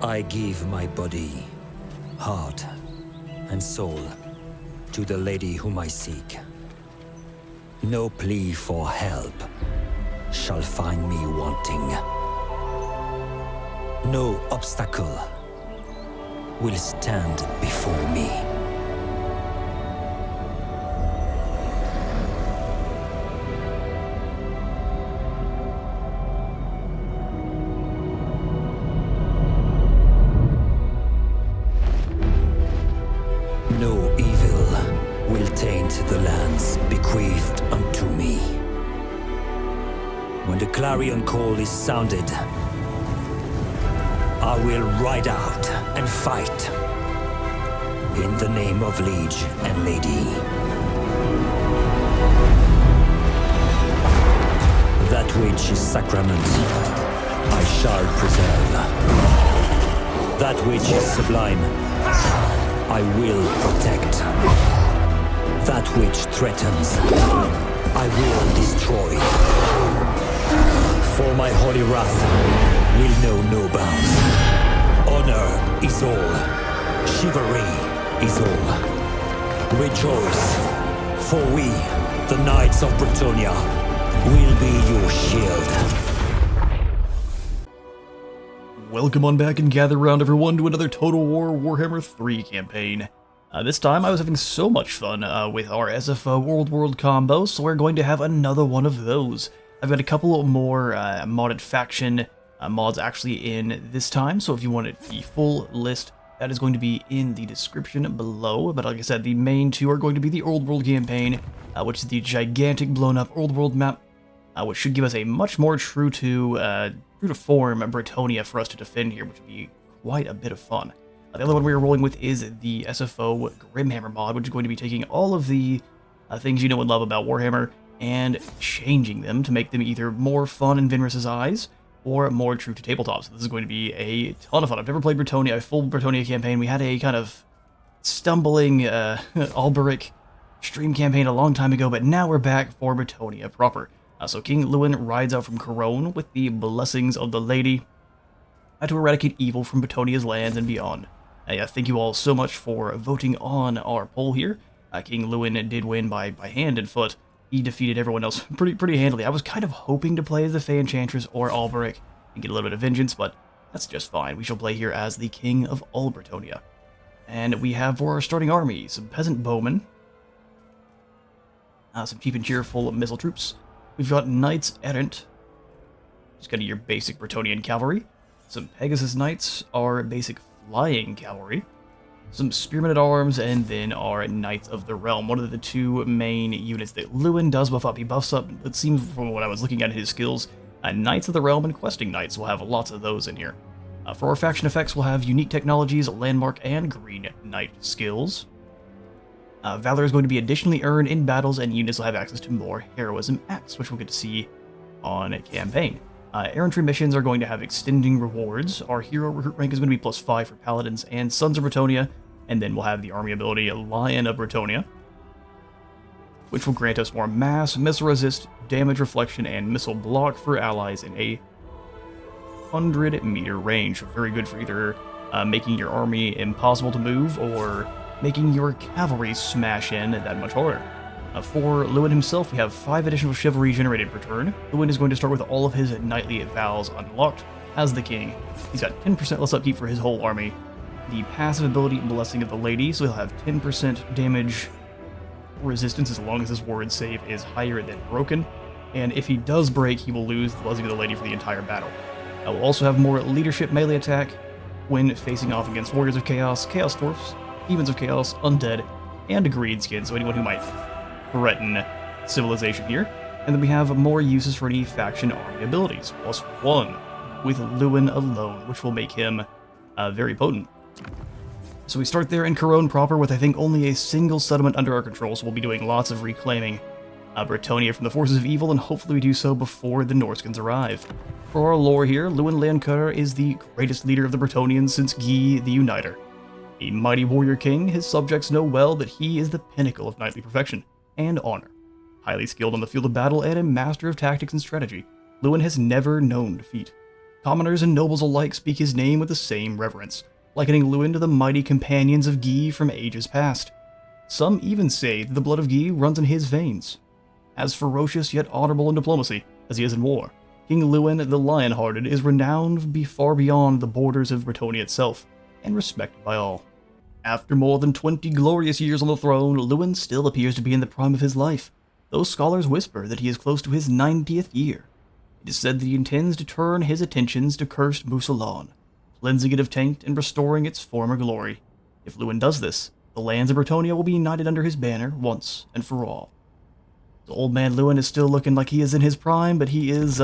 I give my body, heart, and soul to the lady whom I seek. No plea for help shall find me wanting. No obstacle will stand before me. No evil will taint the lands bequeathed unto me. When the clarion call is sounded, I will ride out and fight in the name of liege and lady. That which is sacrament, I shall preserve. That which is sublime, I will protect. That which threatens, I will destroy. For my holy wrath will know no bounds. Honor is all. Chivalry is all. Rejoice, for we, the Knights of Bretonnia, will be your shield. Welcome on back and gather around everyone to another Total War Warhammer 3 campaign. This time I was having so much fun with our SFO Old World combo, so we're going to have another one of those. I've got a couple more modded faction mods actually in this time, so if you wanted the full list, that is going to be in the description below. But like I said, the main two are going to be the Old World campaign, which is the gigantic blown up Old World map, which should give us a much more true to form Bretonnia for us to defend here, which would be quite a bit of fun. The other one we are rolling with is the SFO Grimhammer mod, which is going to be taking all of the things you know and love about Warhammer and changing them to make them either more fun in Vinris's eyes or more true to tabletop. So this is going to be a ton of fun. I've never played Bretonnia, a full Bretonnia campaign. We had a kind of stumbling Alberic stream campaign a long time ago, but now we're back for Bretonnia proper. So King Louen rides out from Couronne with the blessings of the lady to eradicate evil from Bretonnia's lands and beyond. Thank you all so much for voting on our poll here. King Louen did win by hand and foot. He defeated everyone else pretty handily. I was kind of hoping to play as the Fey Enchantress or Alberic and get a little bit of vengeance, but that's just fine. We shall play here as the King of all Bretonnia. And we have for our starting army some peasant bowmen, some cheap and cheerful missile troops. We've got Knights Errant, just kind of your basic Bretonnian cavalry. Some Pegasus Knights, our basic flying cavalry. Some Spearmen at Arms, and then our Knights of the Realm. One of the two main units that Louen does buff up. He buffs up, it seems from what I was looking at his skills, Knights of the Realm and Questing Knights. We'll have lots of those in here. For our faction effects, we'll have Unique Technologies, Landmark, and Green Knight skills. Valor is going to be additionally earned in battles, and units will have access to more Heroism Acts, which we'll get to see on a campaign. Errantry missions are going to have extending rewards. Our hero recruit rank is going to be +5 for Paladins and Sons of Bretonnia, and then we'll have the army ability Lion of Bretonnia, which will grant us more mass, missile resist, damage reflection, and missile block for allies in a 100-meter range. Very good for either making your army impossible to move or making your cavalry smash in that much harder. For Louen himself, we have 5 additional chivalry generated per turn. Louen is going to start with all of his knightly vows unlocked as the king. He's got 10% less upkeep for his whole army. The passive ability Blessing of the Lady, so he'll have 10% damage resistance as long as his word save is higher than broken. And if he does break, he will lose the Blessing of the Lady for the entire battle. We'll also have more leadership melee attack when facing off against Warriors of Chaos, Chaos Dwarfs, Demons of Chaos, Undead, and a Greenskin, so anyone who might threaten civilization here. And then we have more uses for any faction army abilities, +1 with Louen alone, which will make him very potent. So we start there in Couronne proper with I think only a single settlement under our control, so we'll be doing lots of reclaiming Bretonnia from the forces of evil, and hopefully we do so before the Norskins arrive. For our lore here, Louen Leoncoeur is the greatest leader of the Bretonnians since Guy the Uniter. A mighty warrior king, his subjects know well that he is the pinnacle of knightly perfection and honor. Highly skilled on the field of battle and a master of tactics and strategy, Louen has never known defeat. Commoners and nobles alike speak his name with the same reverence, likening Louen to the mighty companions of Guy from ages past. Some even say that the blood of Guy runs in his veins. As ferocious yet honorable in diplomacy as he is in war, King Louen the Lion-Hearted is renowned far beyond the borders of Bretonnia itself, and respected by all. After more than 20 glorious years on the throne, Louen still appears to be in the prime of his life, though scholars whisper that he is close to his 90th year. It is said that he intends to turn his attentions to cursed Mousillon, cleansing it of taint and restoring its former glory. If Louen does this, the lands of Bretonnia will be united under his banner once and for all. The old man Louen is still looking like he is in his prime, but he's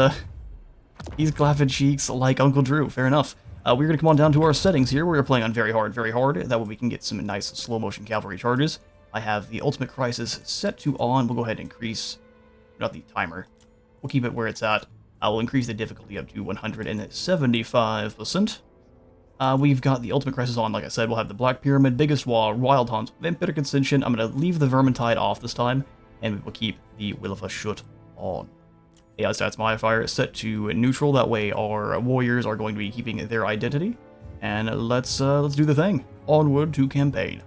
clapping cheeks like Uncle Drew, fair enough. We're going to come on down to our settings here. We're playing on very hard, that way we can get some nice slow-motion cavalry charges. I have the Ultimate Crisis set to on. We'll go ahead and increase, not the timer, we'll keep it where it's at. I will increase the difficulty up to 175%. We've got the Ultimate Crisis on, like I said. We'll have the Black Pyramid, Biggest Wall, Wild Hunt, Vampiric Ascension. I'm going to leave the Vermintide off this time, and we will keep the Will of a Shoot on. AI stats modifier is set to neutral, that way our warriors are going to be keeping their identity. And let's do the thing. Onward to campaign.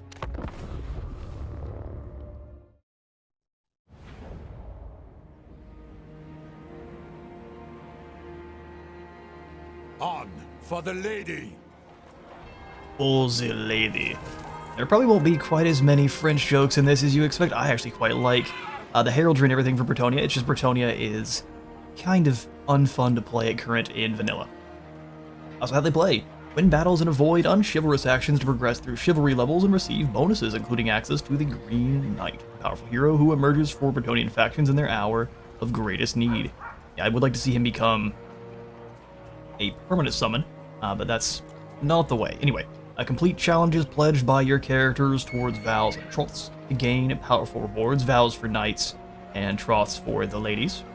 On for the lady! For the lady. There probably won't be quite as many French jokes in this as you expect. I actually quite like the heraldry and everything for Bretonnia. It's just Bretonnia is kind of unfun to play at current in vanilla. Also, how they play. Win battles and avoid unchivalrous actions to progress through chivalry levels and receive bonuses, including access to the Green Knight, a powerful hero who emerges for Bretonnian factions in their hour of greatest need. Yeah, I would like to see him become a permanent summon, but that's not the way. Anyway, complete challenges pledged by your characters towards vows and troths to gain powerful rewards, vows for knights and troths for the ladies.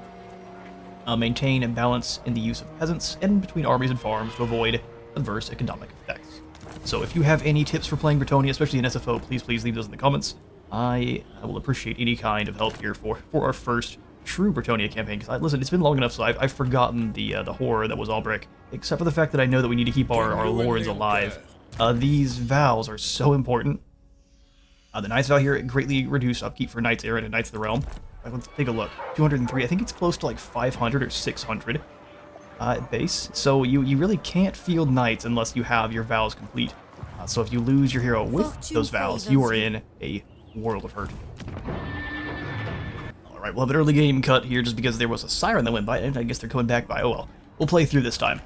Maintain a balance in the use of peasants and between armies and farms to avoid adverse economic effects. So if you have any tips for playing Bretonnia, especially in SFO, please leave those in the comments. I will appreciate any kind of help here for our first true Bretonnia campaign, because listen, it's been long enough, so I've forgotten the horror that was Albrecht, except for the fact that I know that we need to keep our lords alive. These vows are so important. The Knight's Vow here greatly reduced upkeep for Knights Errant and Knights of the Realm. Let's take a look. 203, I think it's close to like 500 or 600 at base. So you really can't field Knights unless you have your vows complete. So if you lose your hero with those vows, you are in a world of hurt. Alright, we'll have an early game cut here just because there was a siren that went by, and I guess they're coming back by. Oh well. We'll play through this time.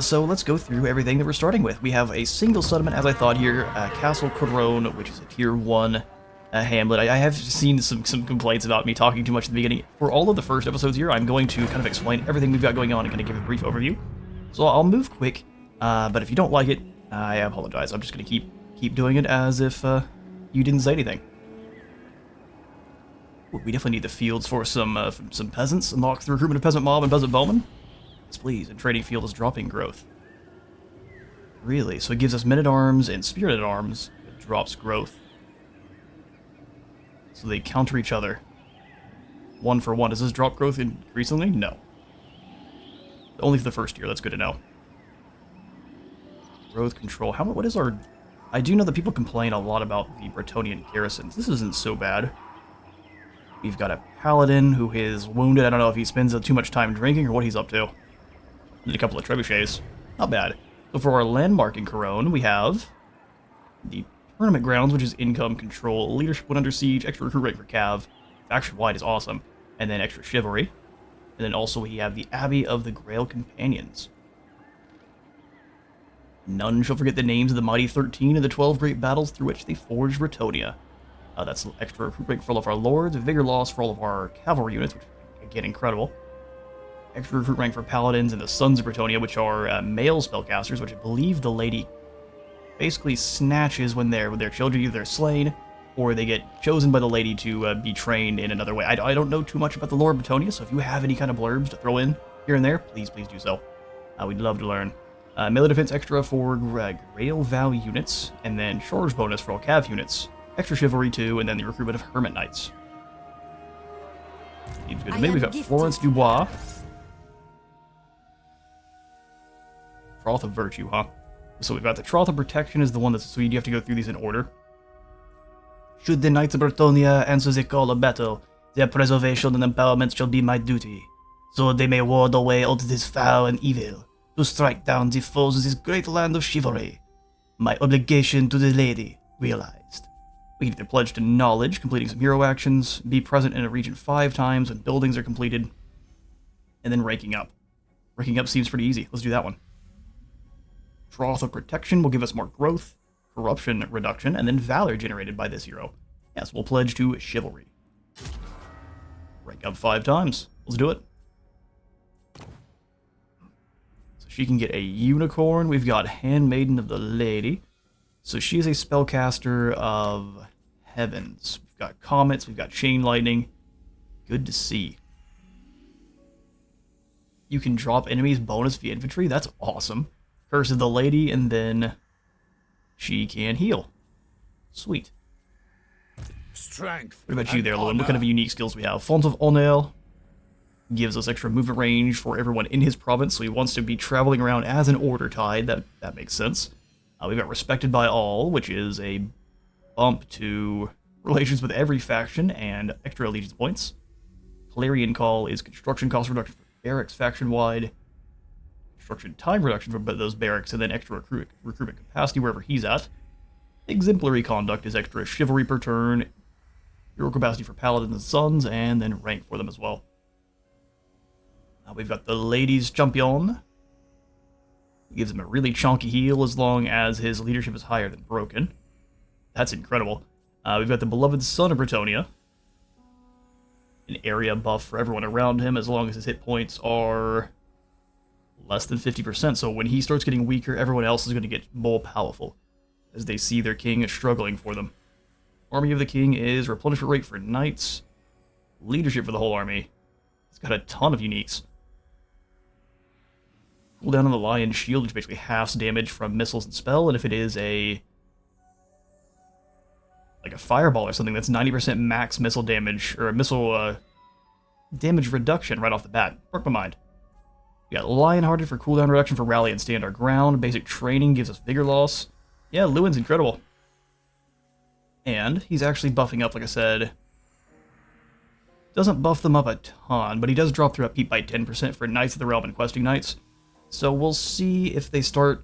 So let's go through everything that we're starting with. We have a single settlement, as I thought here, Castle Couronne, which is a tier 1 hamlet. I have seen some complaints about me talking too much at the beginning. For all of the first episodes here, I'm going to kind of explain everything we've got going on and kind of give a brief overview. So I'll move quick, but if you don't like it, I apologize. I'm just going to keep doing it as if you didn't say anything. We definitely need the fields for some peasants. Unlock the recruitment of peasant mob and peasant bowmen. Yes, please. And trading field is dropping growth. Really? So it gives us men-at-arms and spirit-at-arms. It drops growth. So they counter each other. 1 for 1. Does this drop growth increasingly? No. Only for the first year. That's good to know. Growth control. What is our... I do know that people complain a lot about the Bretonnian garrisons. This isn't so bad. We've got a paladin who is wounded. I don't know if he spends too much time drinking or what he's up to. And a couple of trebuchets. Not bad. So for our landmark in Couronne, we have the Tournament Grounds, which is income control, leadership when under siege, extra recruit rate for Cav, faction wide is awesome, and then extra chivalry. And then also we have the Abbey of the Grail Companions. None shall forget the names of the mighty 13 and the 12 great battles through which they forged Bretonnia. That's extra recruit rate for all of our lords, vigor loss for all of our cavalry units, which again incredible. Extra recruit rank for paladins and the Sons of Bretonnia, which are male spellcasters, which I believe the lady basically snatches when their children either they're slain or they get chosen by the lady to be trained in another way. I don't know too much about the lore of Bretonnia, so if you have any kind of blurbs to throw in here and there, please do so. We'd love to learn. Melee defense extra for Grail Vow units, and then charge bonus for all Cav units. Extra chivalry too, and then the recruitment of Hermit Knights. Seems good to me. We've got Florence Dubois. Troth of Virtue, huh? So we've got the Troth of Protection is the one that's, so you have to go through these in order. Should the Knights of Bretonnia answer the call of battle, their preservation and empowerment shall be my duty, so they may ward away all that is foul and evil, to strike down the foes of this great land of chivalry. My obligation to the lady realized. We can either pledge to knowledge, completing some hero actions, be present in a region 5 times when buildings are completed, and then ranking up. Ranking up seems pretty easy. Let's do that one. Troth of Protection will give us more growth, corruption reduction, and then valor generated by this hero. Yes, we'll pledge to chivalry. Rank up 5 times. Let's do it. So she can get a unicorn. We've got Handmaiden of the Lady. So she is a spellcaster of heavens. We've got comets, we've got chain lightning. Good to see. You can drop enemies bonus via infantry. That's awesome. Curse of the Lady, and then she can heal. Sweet. Strength. What about you there, Louen? What kind of unique skills we have? Font of Honor gives us extra movement range for everyone in his province, so he wants to be traveling around as an order tide. That makes sense. We've got Respected by All, which is a bump to relations with every faction and extra allegiance points. Clarion Call is construction cost reduction for barracks faction-wide, construction time reduction for those barracks, and then extra recruitment capacity wherever he's at. Exemplary Conduct is extra chivalry per turn, hero capacity for paladins and sons, and then rank for them as well. We've got the Ladies Champion. Gives him a really chunky heal as long as his leadership is higher than broken. That's incredible. We've got the Beloved Son of Bretonnia. An area buff for everyone around him as long as his hit points are less than 50%. So when he starts getting weaker, everyone else is going to get more powerful as they see their king struggling for them. Army of the King is replenishment rate for knights. Leadership for the whole army. It's got a ton of uniques. Cooldown on the Lion's Shield, which basically halves damage from missiles and spell, and if it is like a fireball or something, that's 90% max missile damage, or a missile damage reduction right off the bat. Broke my mind. We got Lionhearted for cooldown reduction for rally and stand our ground. Basic training gives us vigor loss. Yeah, Louen's incredible. And he's actually buffing up, like I said. Doesn't buff them up a ton, but he does drop their upkeep by 10% for Knights of the Realm and Questing Knights. So we'll see if they start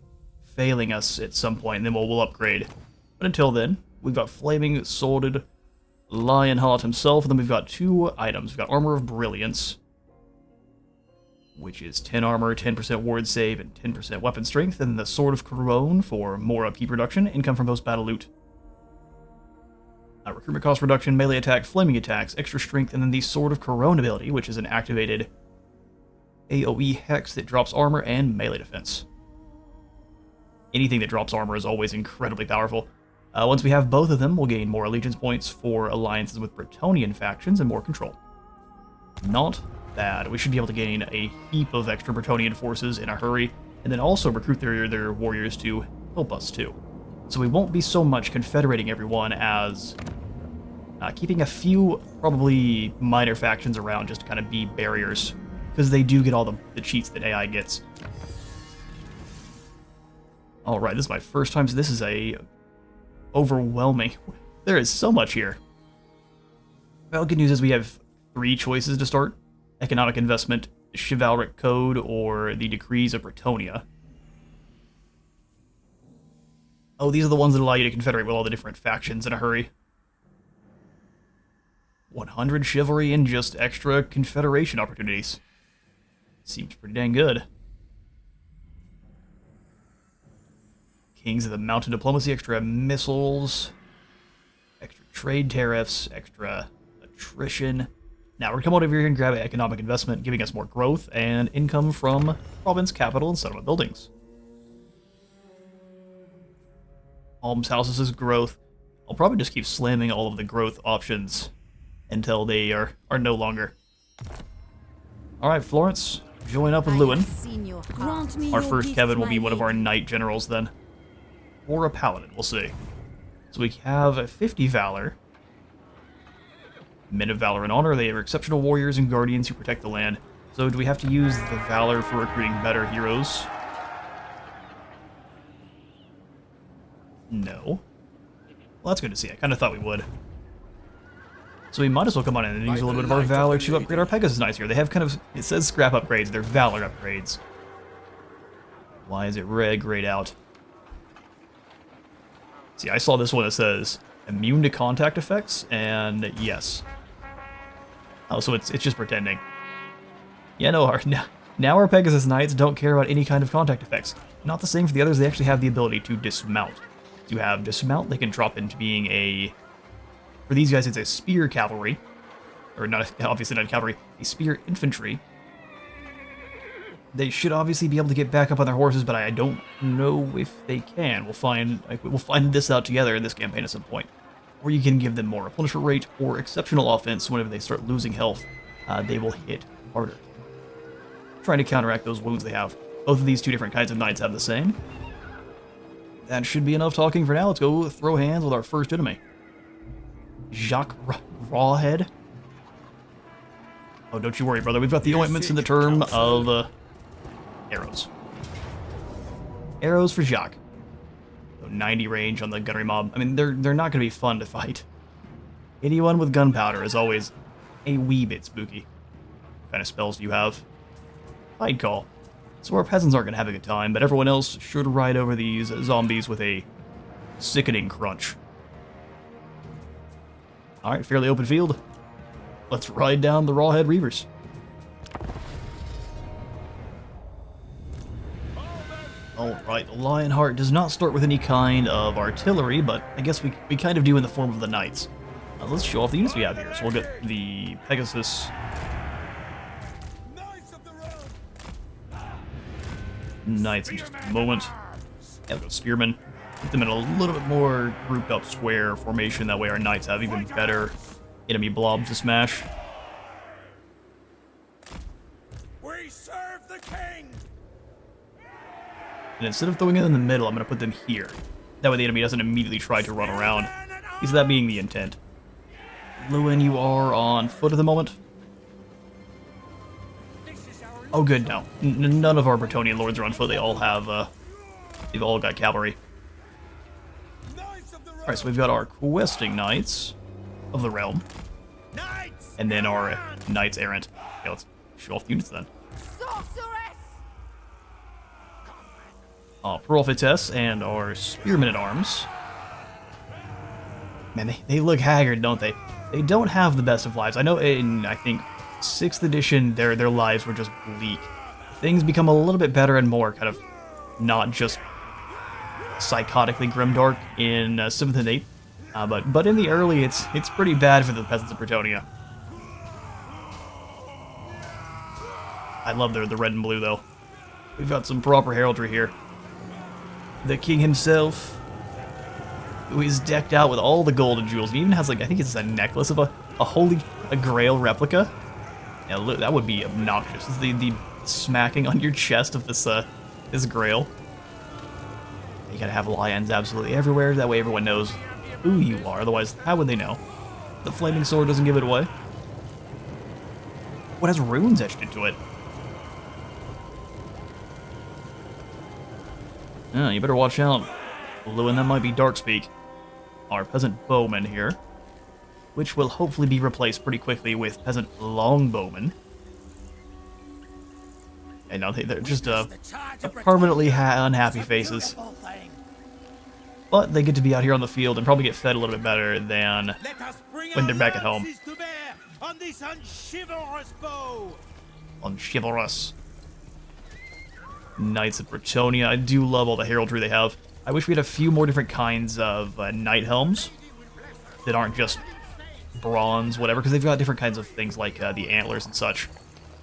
failing us at some point, and then we'll upgrade. But until then, we've got Flaming Sworded Lionheart himself, and then we've got 2 items. We've got Armor of Brilliance, which is 10 armor, 10% ward save, and 10% weapon strength, and the Sword of Couronne for more upkeep reduction, income from post-battle loot. Recruitment cost reduction, melee attack, flaming attacks, extra strength, and then the Sword of Couronne ability, which is an activated AoE hex that drops armor and melee defense. Anything that drops armor is always incredibly powerful. Once we have both of them, we'll gain more allegiance points for alliances with Bretonian factions and more control. Not bad. We should be able to gain a heap of extra Bretonian forces in a hurry, and then also recruit their warriors to help us too. So we won't be so much confederating everyone as keeping a few probably minor factions around just to kind of be barriers, because they do get all the cheats that AI gets. Alright, this is my first time, so this is overwhelming. There is so much here. Well, good news is we have 3 choices to start. Economic Investment, the Chivalric Code, or the Decrees of Bretonnia. Oh, these are the ones that allow you to confederate with all the different factions in a hurry. 100 chivalry and just extra confederation opportunities. Seems pretty dang good. Kings of the Mountain Diplomacy, extra missiles, extra trade tariffs, extra attrition. Now we're going to come over here and grab an economic investment, giving us more growth and income from province, capital, and settlement buildings. Almshouses is growth. I'll probably just keep slamming all of the growth options until they are no longer. Alright, Florence, join up with Louen. Our first Kevin will be one of our knight generals then. Or a paladin, we'll see. So we have 50 valor. Men of valor and honor, they are exceptional warriors and guardians who protect the land. So do we have to use the valor for recruiting better heroes? No. Well, that's good to see. I kind of thought we would. So we might as well come on in and use a little bit of our Valor to upgrade our Pegasus Knights here. They have kind of, it says scrap upgrades, they're Valor upgrades. Why is it red grayed out? See, I saw this one that says immune to contact effects, and yes. Oh, so it's just pretending. Yeah, no, now our Pegasus Knights don't care about any kind of contact effects. Not the same for the others, they actually have the ability to dismount. To have dismount, they can drop into being a... For these guys, it's a spear cavalry. Or not, obviously not cavalry, a spear infantry. They should obviously be able to get back up on their horses, but I don't know if they can. We'll find this out together in this campaign at some point. Or you can give them more replenishment rate or exceptional offense whenever they start losing health. They will hit harder. Trying to counteract those wounds they have. Both of these two different kinds of knights have the same. That should be enough talking for now. Let's go throw hands with our first enemy. Jacques Rawhead. Oh, don't you worry, brother. We've got the ointments in the term of arrows. Arrows for Jacques. So 90 range on the gunnery mob. I mean, they're not going to be fun to fight. Anyone with gunpowder is always a wee bit spooky. What kind of spells do you have? Hide call. So our peasants aren't going to have a good time, but everyone else should ride over these zombies with a sickening crunch. Alright, fairly open field. Let's ride down the Rawhead Reavers. Alright, the Lionheart does not start with any kind of artillery, but I guess we kind of do in the form of the Knights. Let's show off the units we have here. So we'll get the Pegasus... Knights in just a moment. Yeah, we'll go Spearmen. Put them in a little bit more grouped up square formation, that way our Knights have even better enemy blobs to smash. We serve the king! And instead of throwing it in the middle, I'm going to put them here. That way the enemy doesn't immediately try to run around. At least that being the intent. Louen, you are on foot at the moment. Oh good, no. None of our Bretonnian lords are on foot. They all have, they've all got cavalry. Alright, so we've got our questing knights of the realm. And then our knights errant. Okay, let's show off the units then. Prophetess and our spearmen at arms. Man, they look haggard, don't they? They don't have the best of lives. I know in, I think, 6th edition, their lives were just bleak. Things become a little bit better and more kind of not just psychotically grimdark in 7th and 8th. But in the early, it's pretty bad for the peasants of Bretonnia. I love the red and blue, though. We've got some proper heraldry here. The king himself, who is decked out with all the gold and jewels, and even has, like, I think it's a necklace of a grail replica. Yeah, look, that would be obnoxious. It's the smacking on your chest of this grail. You gotta have lions absolutely everywhere, that way everyone knows who you are, otherwise how would they know? The flaming sword doesn't give it away. What has runes etched into it? Yeah, you better watch out. Louen, that might be Darkspeak. Our peasant bowman here, which will hopefully be replaced pretty quickly with peasant longbowmen. And now they're just permanently unhappy faces. But they get to be out here on the field and probably get fed a little bit better than when they're back at home. Unchivalrous. Knights of Bretonnia. I do love all the heraldry they have. I wish we had a few more different kinds of knight helms that aren't just bronze, whatever, because they've got different kinds of things like the antlers and such,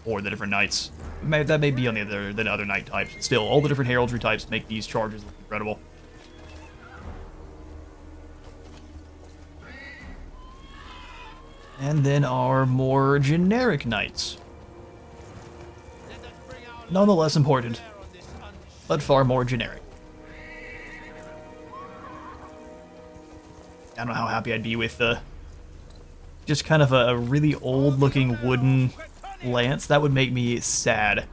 or the different knights. That may be on the other knight types. Still, all the different heraldry types make these charges look incredible. And then our more generic knights. Nonetheless important, but far more generic. I don't know how happy I'd be with just kind of a really old-looking wooden lance. That would make me sad.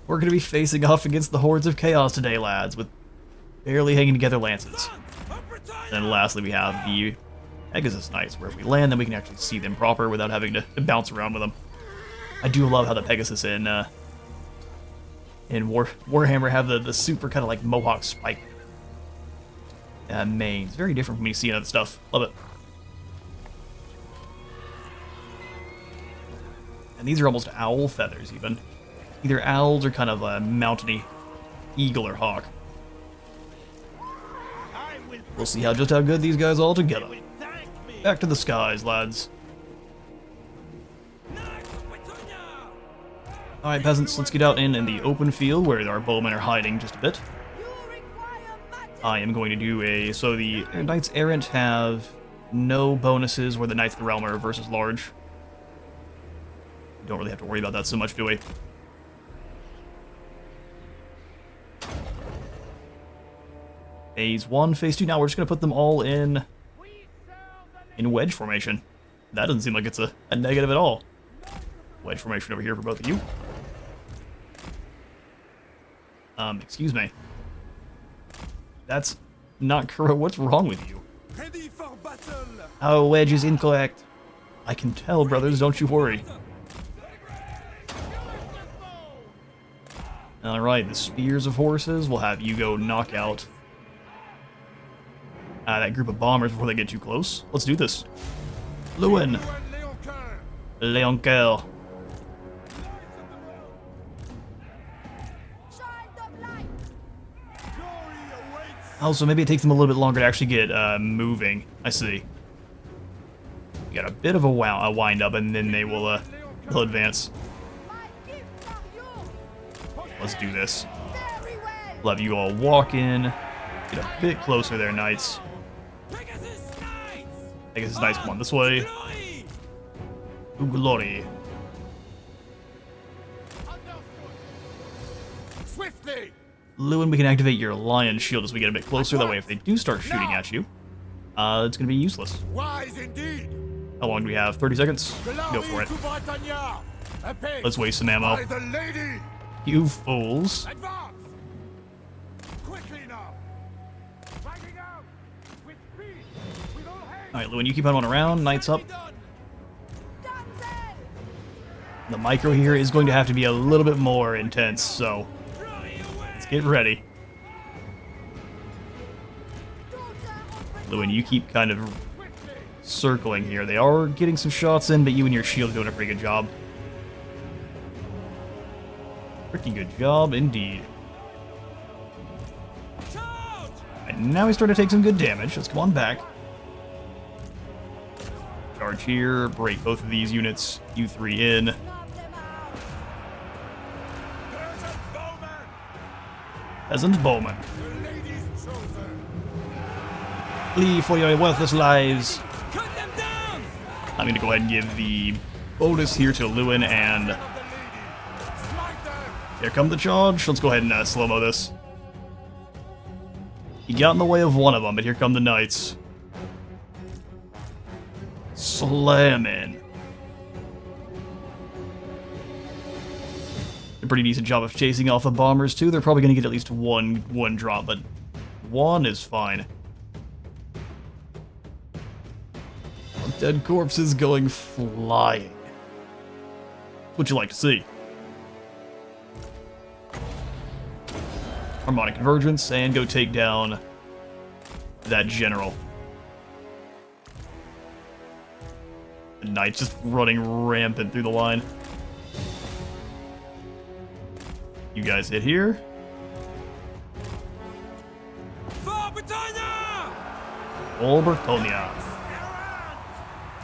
We're going to be facing off against the hordes of chaos today, lads, with barely hanging together lances. Then lastly, we have the Pegasus Knights, where if we land, then we can actually see them proper without having to bounce around with them. I do love how the Pegasus in Warhammer have the super kind of like mohawk spike mains. Very different from what you see in other stuff. Love it. And these are almost owl feathers, even. Either owls or kind of a mountainy eagle or hawk. We'll see just how good these guys are all together. Back to the skies, lads. Alright, peasants, let's get out in the open field where our bowmen are hiding just a bit. I am going to do so the Knights Errant have no bonuses where the Knights of the Realm are versus large. Don't really have to worry about that so much, do we? Phase 1, Phase 2, now we're just going to put them all in wedge formation. That doesn't seem like it's a negative at all. Wedge formation over here for both of you. Excuse me. That's not correct. What's wrong with you? Ready for battle. Our wedge is incorrect. I can tell, brothers, don't you worry. Alright, the Spears of Horses will have you go knock out that group of bombers before they get too close. Let's do this. Louen. Leonkel. Also, maybe it takes them a little bit longer to actually get moving. I see. You got a bit of a wind up, and then they will they'll advance. Let's do this. We'll have you all walk in. Get a bit closer there, knights. Pegasus Knights, come on this way. Ooh, glory. Swiftly. Louen, we can activate your Lion Shield as we get a bit closer. That way, if they do start shooting at you, it's going to be useless. Wise indeed. How long do we have? 30 seconds? Go for it. Let's waste some ammo. By the lady. You fools. Advance. Quickly now. Fighting out. With speed. With all hands. Alright, Louen, you keep on around. Knights up. The micro here is going to have to be a little bit more intense, so let's get ready. Louen, you keep kind of circling here. They are getting some shots in, but you and your shield are doing a pretty good job. Pretty good job indeed. And now we start to take some good damage. Let's come on back. Charge here, break both of these units. You three in. Peasant bowman. Flee for your worthless lives. I'm going to go ahead and give the bonus here to Louen, and here come the charge. Let's go ahead and slow-mo this. He got in the way of one of them, but here come the knights. Slamming. A pretty decent job of chasing off the bombers too. They're probably going to get at least one drop, but one is fine. Dead corpses going flying. What'd you like to see? Harmonic Convergence, and go take down that general. The knights just running rampant through the line. You guys hit here. For Bretonnia! Old Bretonnia.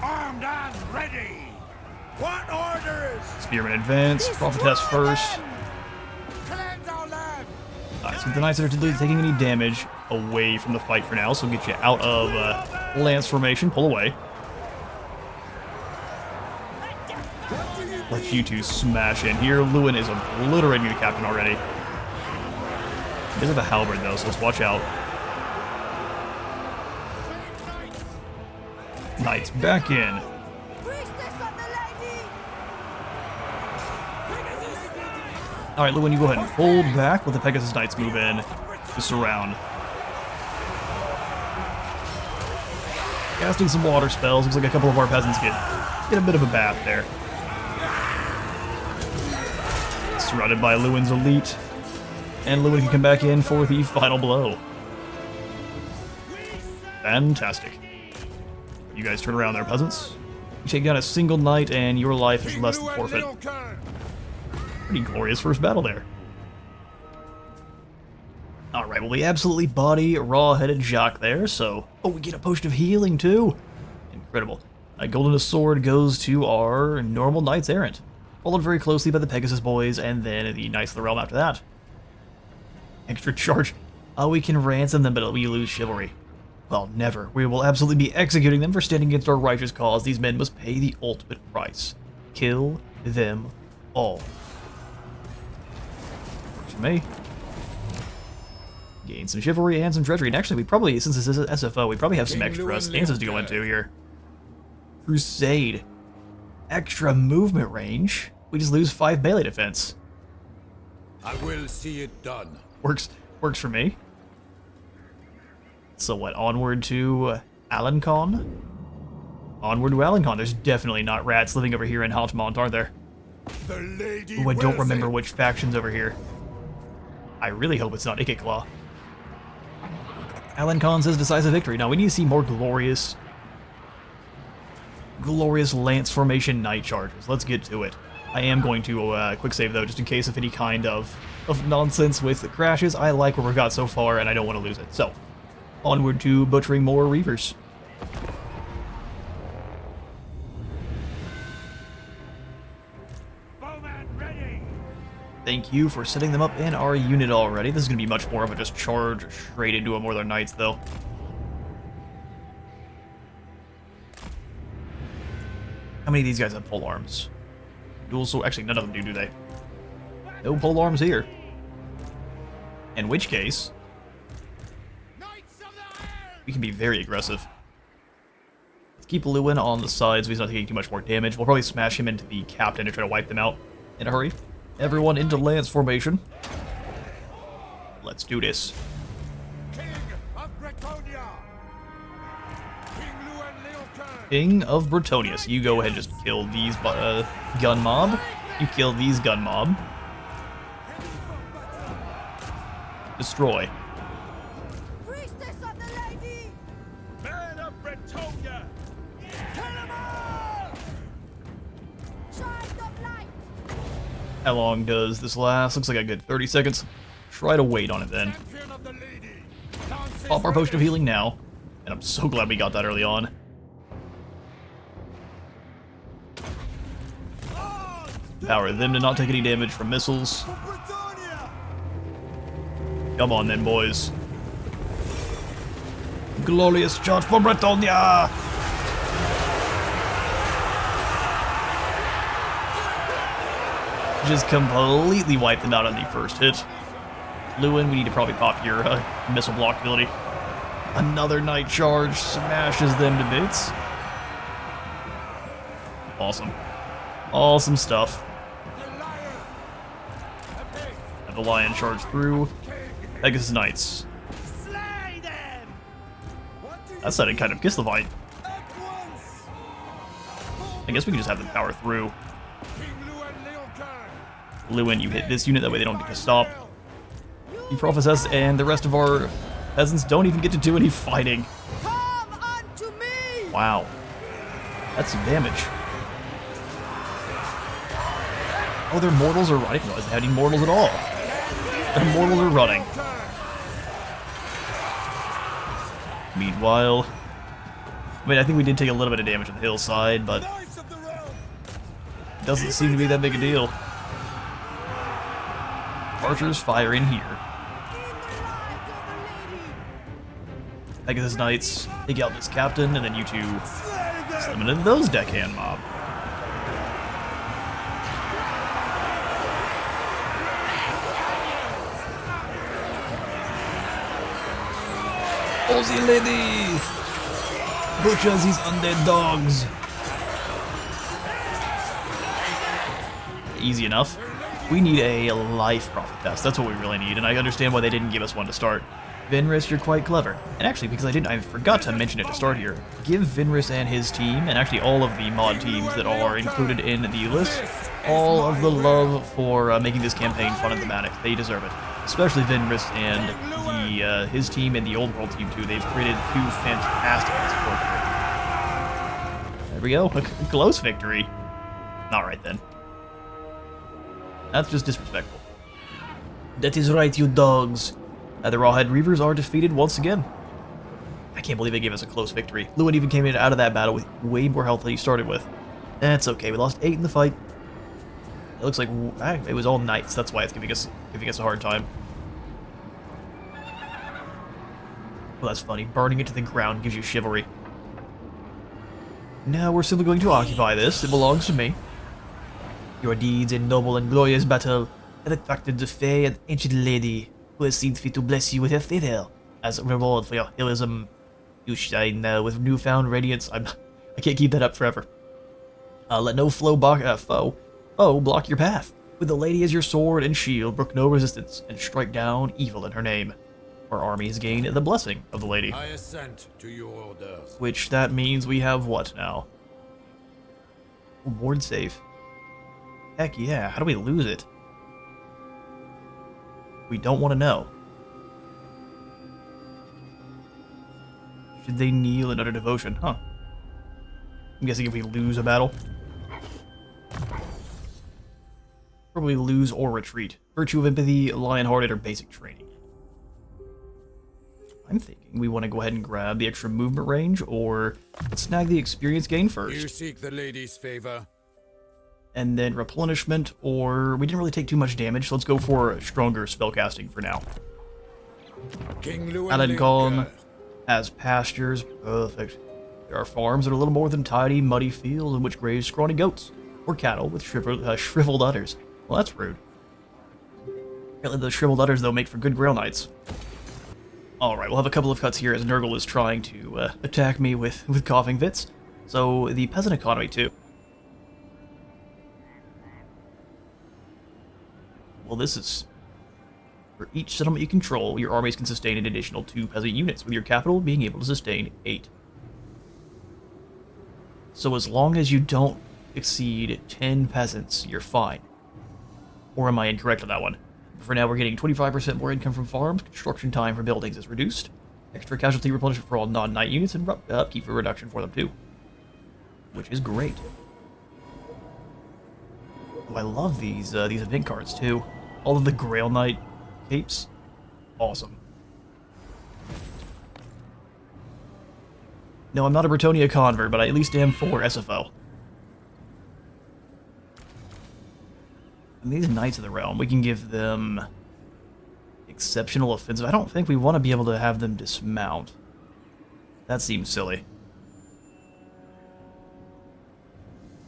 Armed and ready. What orders? Spearman advance. Prophetess first. Cleanse our land. So the knights are taking any damage away from the fight for now, so get you out of lance formation. Pull away. Let you two smash in here. Louen is obliterating the captain already. He does have a halberd though, so let's watch out. Knights back in. Alright, Louen, you go ahead and pull back with the Pegasus Knights move in to surround. Casting some water spells. Looks like a couple of our peasants get a bit of a bath there. Surrounded by Louen's elite. And Louen can come back in for the final blow. Fantastic. You guys turn around there, peasants. You take down a single knight and your life is less than forfeit. Pretty glorious first battle there. Alright, well we absolutely body raw-headed Jacques there, so... Oh, we get a potion of healing too! Incredible. A golden sword goes to our normal Knights Errant. Followed very closely by the Pegasus boys, and then the Knights of the Realm after that. Extra charge. We can ransom them, but we lose chivalry. Well, never. We will absolutely be executing them for standing against our righteous cause. These men must pay the ultimate price. Kill them all. Works for me. Gain some chivalry and some treasury. And actually, we probably, since this is an SFO, we probably have some extra stances to go into here. Crusade. Extra movement range. We just lose 5 melee defense. I will see it done. Works for me. So what, onward to Alencon? Onward to Alencon. There's definitely not rats living over here in Hautmont, are there? The lady Ooh, I don't remember which faction's over here. I really hope it's not Ikitclaw. Alencon says decisive victory. Now we need to see more glorious lance formation knight charges. Let's get to it. I am going to quick save though, just in case of any kind of nonsense with the crashes. I like what we've got so far, and I don't want to lose it. So, onward to butchering more Reavers. Bowman ready. Thank you for setting them up in our unit already. This is going to be much more of a just charge straight into a more of their knights, though. How many of these guys have pole arms? Dual sword. Actually, none of them do they? No pole arms here. In which case, we can be very aggressive. Let's keep Louen on the side so he's not taking too much more damage. We'll probably smash him into the captain to try to wipe them out in a hurry. Everyone into lance formation. Let's do this. King of Bretonnia. King Louen of King of Bretonnia. So you go ahead and just kill these gun mob. You kill these gun mob. Destroy. Priestess of the lady! Man of Bretonnia. Kill 'em all! Child of light! How long does this last? Looks like a good 30 seconds. Try to wait on it then. Champion of the lady. Lance Pop our is potion of ready. healing now. And I'm so glad we got that early on. Power them to not take any damage from missiles. Bretonnia. Come on then, boys. Glorious charge for Bretonnia! Just completely wiped them out on the first hit. Louen, we need to probably pop your missile block ability. Another knight charge smashes them to bits. Awesome. Awesome stuff. Have the lion charge through. Pegasus Knights. Slay them. That sounded kind of Gislavite. At once. I guess we can just have them power through. King Louen Leocan. Louen, you hit this unit, that way they don't get to stop. You prophesize, and the rest of our peasants don't even get to do any fighting. Come unto me! Wow. That's some damage. Oh, their mortals are running. I didn't realize they had any mortals at all. Their mortals are running. Meanwhile, I mean, I think we did take a little bit of damage on the hillside, but Knights of the realm. it doesn't seem to be that big a deal. Archers fire in here. Pegasus Knights take out this captain, and then you two summon in those deckhand mob. Oh, the lady! Butchers these undead dogs! Easy enough. We need a life prophet test. That's what we really need, and I understand why they didn't give us one to start. Vinris, you're quite clever. And actually, because I forgot to mention it to start here, give Vinris and his team, and actually all of the mod teams that are included in the list, all of the love for making this campaign fun and thematic. They deserve it. Especially Vinris and his team and the Old World team too. They've created two fantastic support. There we go, a close victory. Alright then. That's just disrespectful. That is right, you dogs. The Rawhead Reavers are defeated once again. I can't believe they gave us a close victory. Louen even came out of that battle with way more health than he started with. That's okay, we lost 8 in the fight. It looks like it was all knights, that's why it's giving us a hard time. Well, that's funny. Burning it to the ground gives you chivalry. Now we're simply going to occupy this. It belongs to me. Your deeds in noble and glorious battle have attracted the fair and ancient lady who has seen fit to bless you with her favor. As a reward for your heroism, you shine now with newfound radiance. I can't keep that up forever. Let no foe block your path. With the lady as your sword and shield, brook no resistance, and strike down evil in her name. Our army has gained the blessing of the lady. I assent to your orders. Which that means we have what now? Ward save. Heck yeah, how do we lose it? We don't want to know. Should they kneel in utter devotion? Huh. I'm guessing if we lose a battle. Probably lose or retreat. Virtue of empathy, lion-hearted, or basic training. I'm thinking we want to go ahead and grab the extra movement range, or let's snag the experience gain first. You seek the lady's favor. And then replenishment, or we didn't really take too much damage, so let's go for stronger spellcasting for now. King Louen Alancon has pastures. Perfect. There are farms that are a little more than tidy, muddy fields in which graze scrawny goats, or cattle with shriveled udders. Well, that's rude. Apparently those shriveled udders, though, make for good Grail Knights. Alright, we'll have a couple of cuts here as Nurgle is trying to attack me with coughing fits. So, the peasant economy, too. Well, this is... For each settlement you control, your armies can sustain an additional 2 peasant units, with your capital being able to sustain 8. So as long as you don't exceed 10 peasants, you're fine. Or am I incorrect on that one? For now, we're getting 25% more income from farms, construction time for buildings is reduced, extra casualty replenishment for all non-knight units, and upkeep for reduction for them too. Which is great. Oh, I love these event cards too. All of the Grail Knight capes. Awesome. No, I'm not a Bretonnia convert, but I at least am for SFO. And these Knights of the Realm, we can give them exceptional offensive. I don't think we want to be able to have them dismount. That seems silly.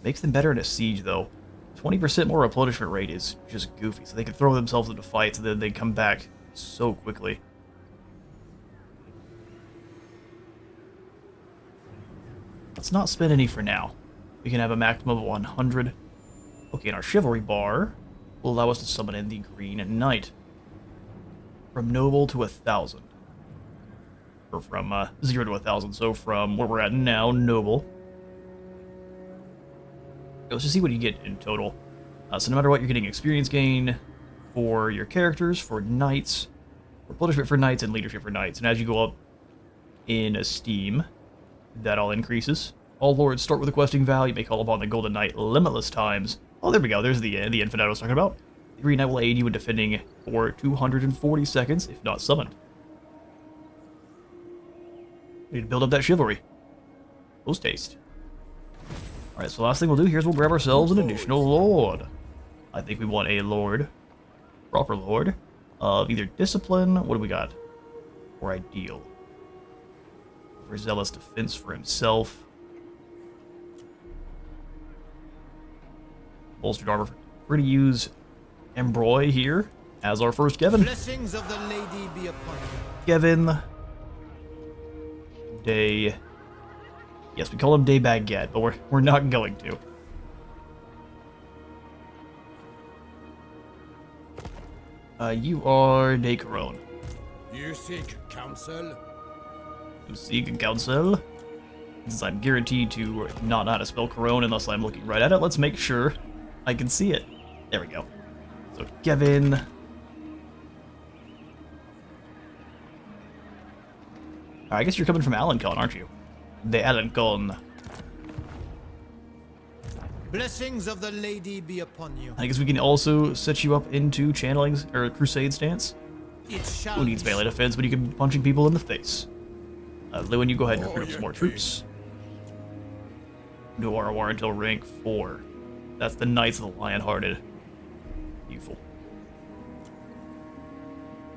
Makes them better in a siege, though. 20% more replenishment rate is just goofy, so they can throw themselves into fights and then they come back so quickly. Let's not spend any for now. We can have a maximum of 100. Okay, and our chivalry bar will allow us to summon in the Green Knight. From noble to 1,000. Or from 0 to 1,000, so from where we're at now, noble. Let's just see what you get in total. So no matter what, you're getting experience gain for your characters, for knights, replenishment for knights, and leadership for knights. And as you go up in esteem, that all increases. All lords start with a questing vow. You may call upon the Golden Knight limitless times. Oh, there we go. There's the infant I was talking about. The Green Knight will aid you in defending for 240 seconds, if not summoned. We need to build up that chivalry. Post haste. Alright, so the last thing we'll do here is we'll grab ourselves an additional lord. I think we want a lord, proper lord, of either discipline, what do we got? Or ideal. Overzealous defense for himself. Bolstered armor. We're going to use Embroy here as our first Kevin. Blessings of the lady be upon you. Kevin. Day. Yes, we call him Day Baguette, but we're not going to. You You are Day Couronne. seek counsel. To seek counsel. Since I'm guaranteed to not know how to spell Couronne unless I'm looking right at it, let's make sure I can see it. There we go. So, Kevin. I guess you're coming from Alencon, aren't you? The Alencon. Blessings of the lady be upon you. I guess we can also set you up into channeling or crusade stance. It shall Who needs be melee defense when you can be punching people in the face? Louen, you go ahead and recruit up some more troops. No ROR until rank 4. That's the Knights of the Lionhearted. Beautiful.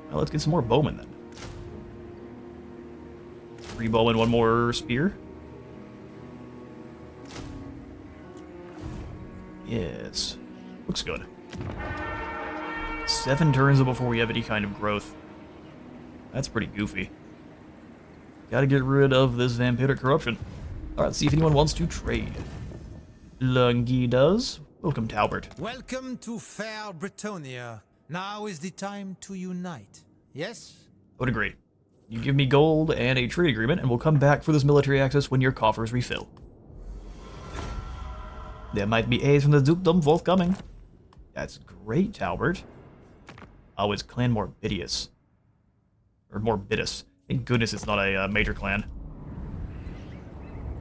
Well, let's get some more bowmen then. 3 bowmen, 1 more spear. Yes. Looks good. 7 turns before we have any kind of growth. That's pretty goofy. Gotta get rid of this vampiric corruption. Alright, let's see if anyone wants to trade. Lungi does. Welcome, Talbert. Welcome to fair Bretonnia. Now is the time to unite. Yes? I would agree. You give me gold and a trade agreement, and we'll come back for this military access when your coffers refill. There might be aids from the dukedom forthcoming. That's great, Talbert. Oh, it's Clan Morbidius. Or Morbidus. Thank goodness it's not a major clan.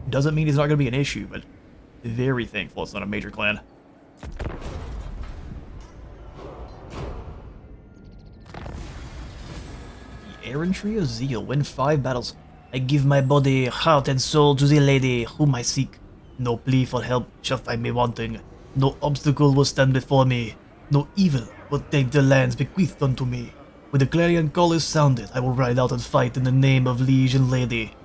Doesn't mean it's not going to be an issue, but very thankful it's not a major clan. The Errantry of Zeal. Win 5 battles. I give my body, heart, and soul to the lady whom I seek. No plea for help shall find me wanting. No obstacle will stand before me. No evil will take the lands bequeathed unto me. When the clarion call is sounded, I will ride out and fight in the name of liege and lady.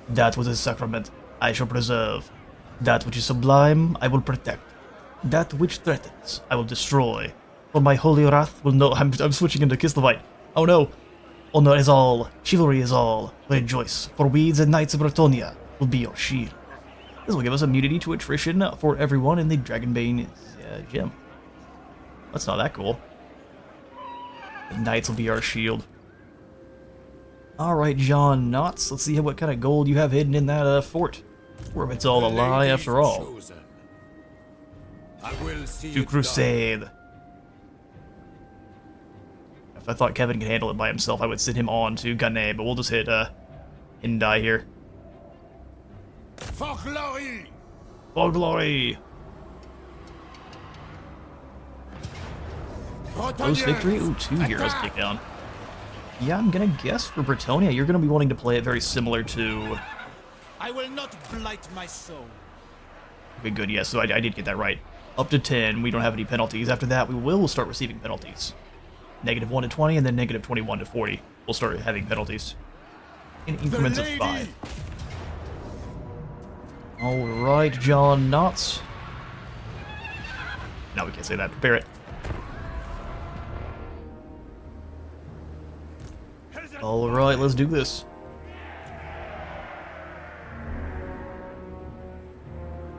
That which is sacrament, I shall preserve. That which is sublime, I will protect. That which threatens, I will destroy. For my holy wrath will know. I'm switching into Kislevites. Oh no! Honor is all, chivalry is all. Rejoice, for we the Knights of Bretonnia will be your shield. This will give us immunity to attrition for everyone in the Dragonbane gym. That's not that cool. The Knights will be our shield. Alright, John Knotts, let's see what kind of gold you have hidden in that fort. Or if it's all a lie after all. To crusade. If I thought Kevin could handle it by himself, I would send him on to Gunay, but we'll just hit and die here. For glory! For glory! Post victory? Ooh, 2 heroes kick down. Yeah, I'm gonna guess for Bretonnia, you're gonna be wanting to play it very similar to... I will not blight my soul. Okay, good, yes, so I did get that right. Up to 10, we don't have any penalties. After that, we will start receiving penalties. -1 to 20, and then -21 to 40. We'll start having penalties. In increments of 5. Alright, John Knotts. No, we can't say that. Prepare it. Alright, let's do this.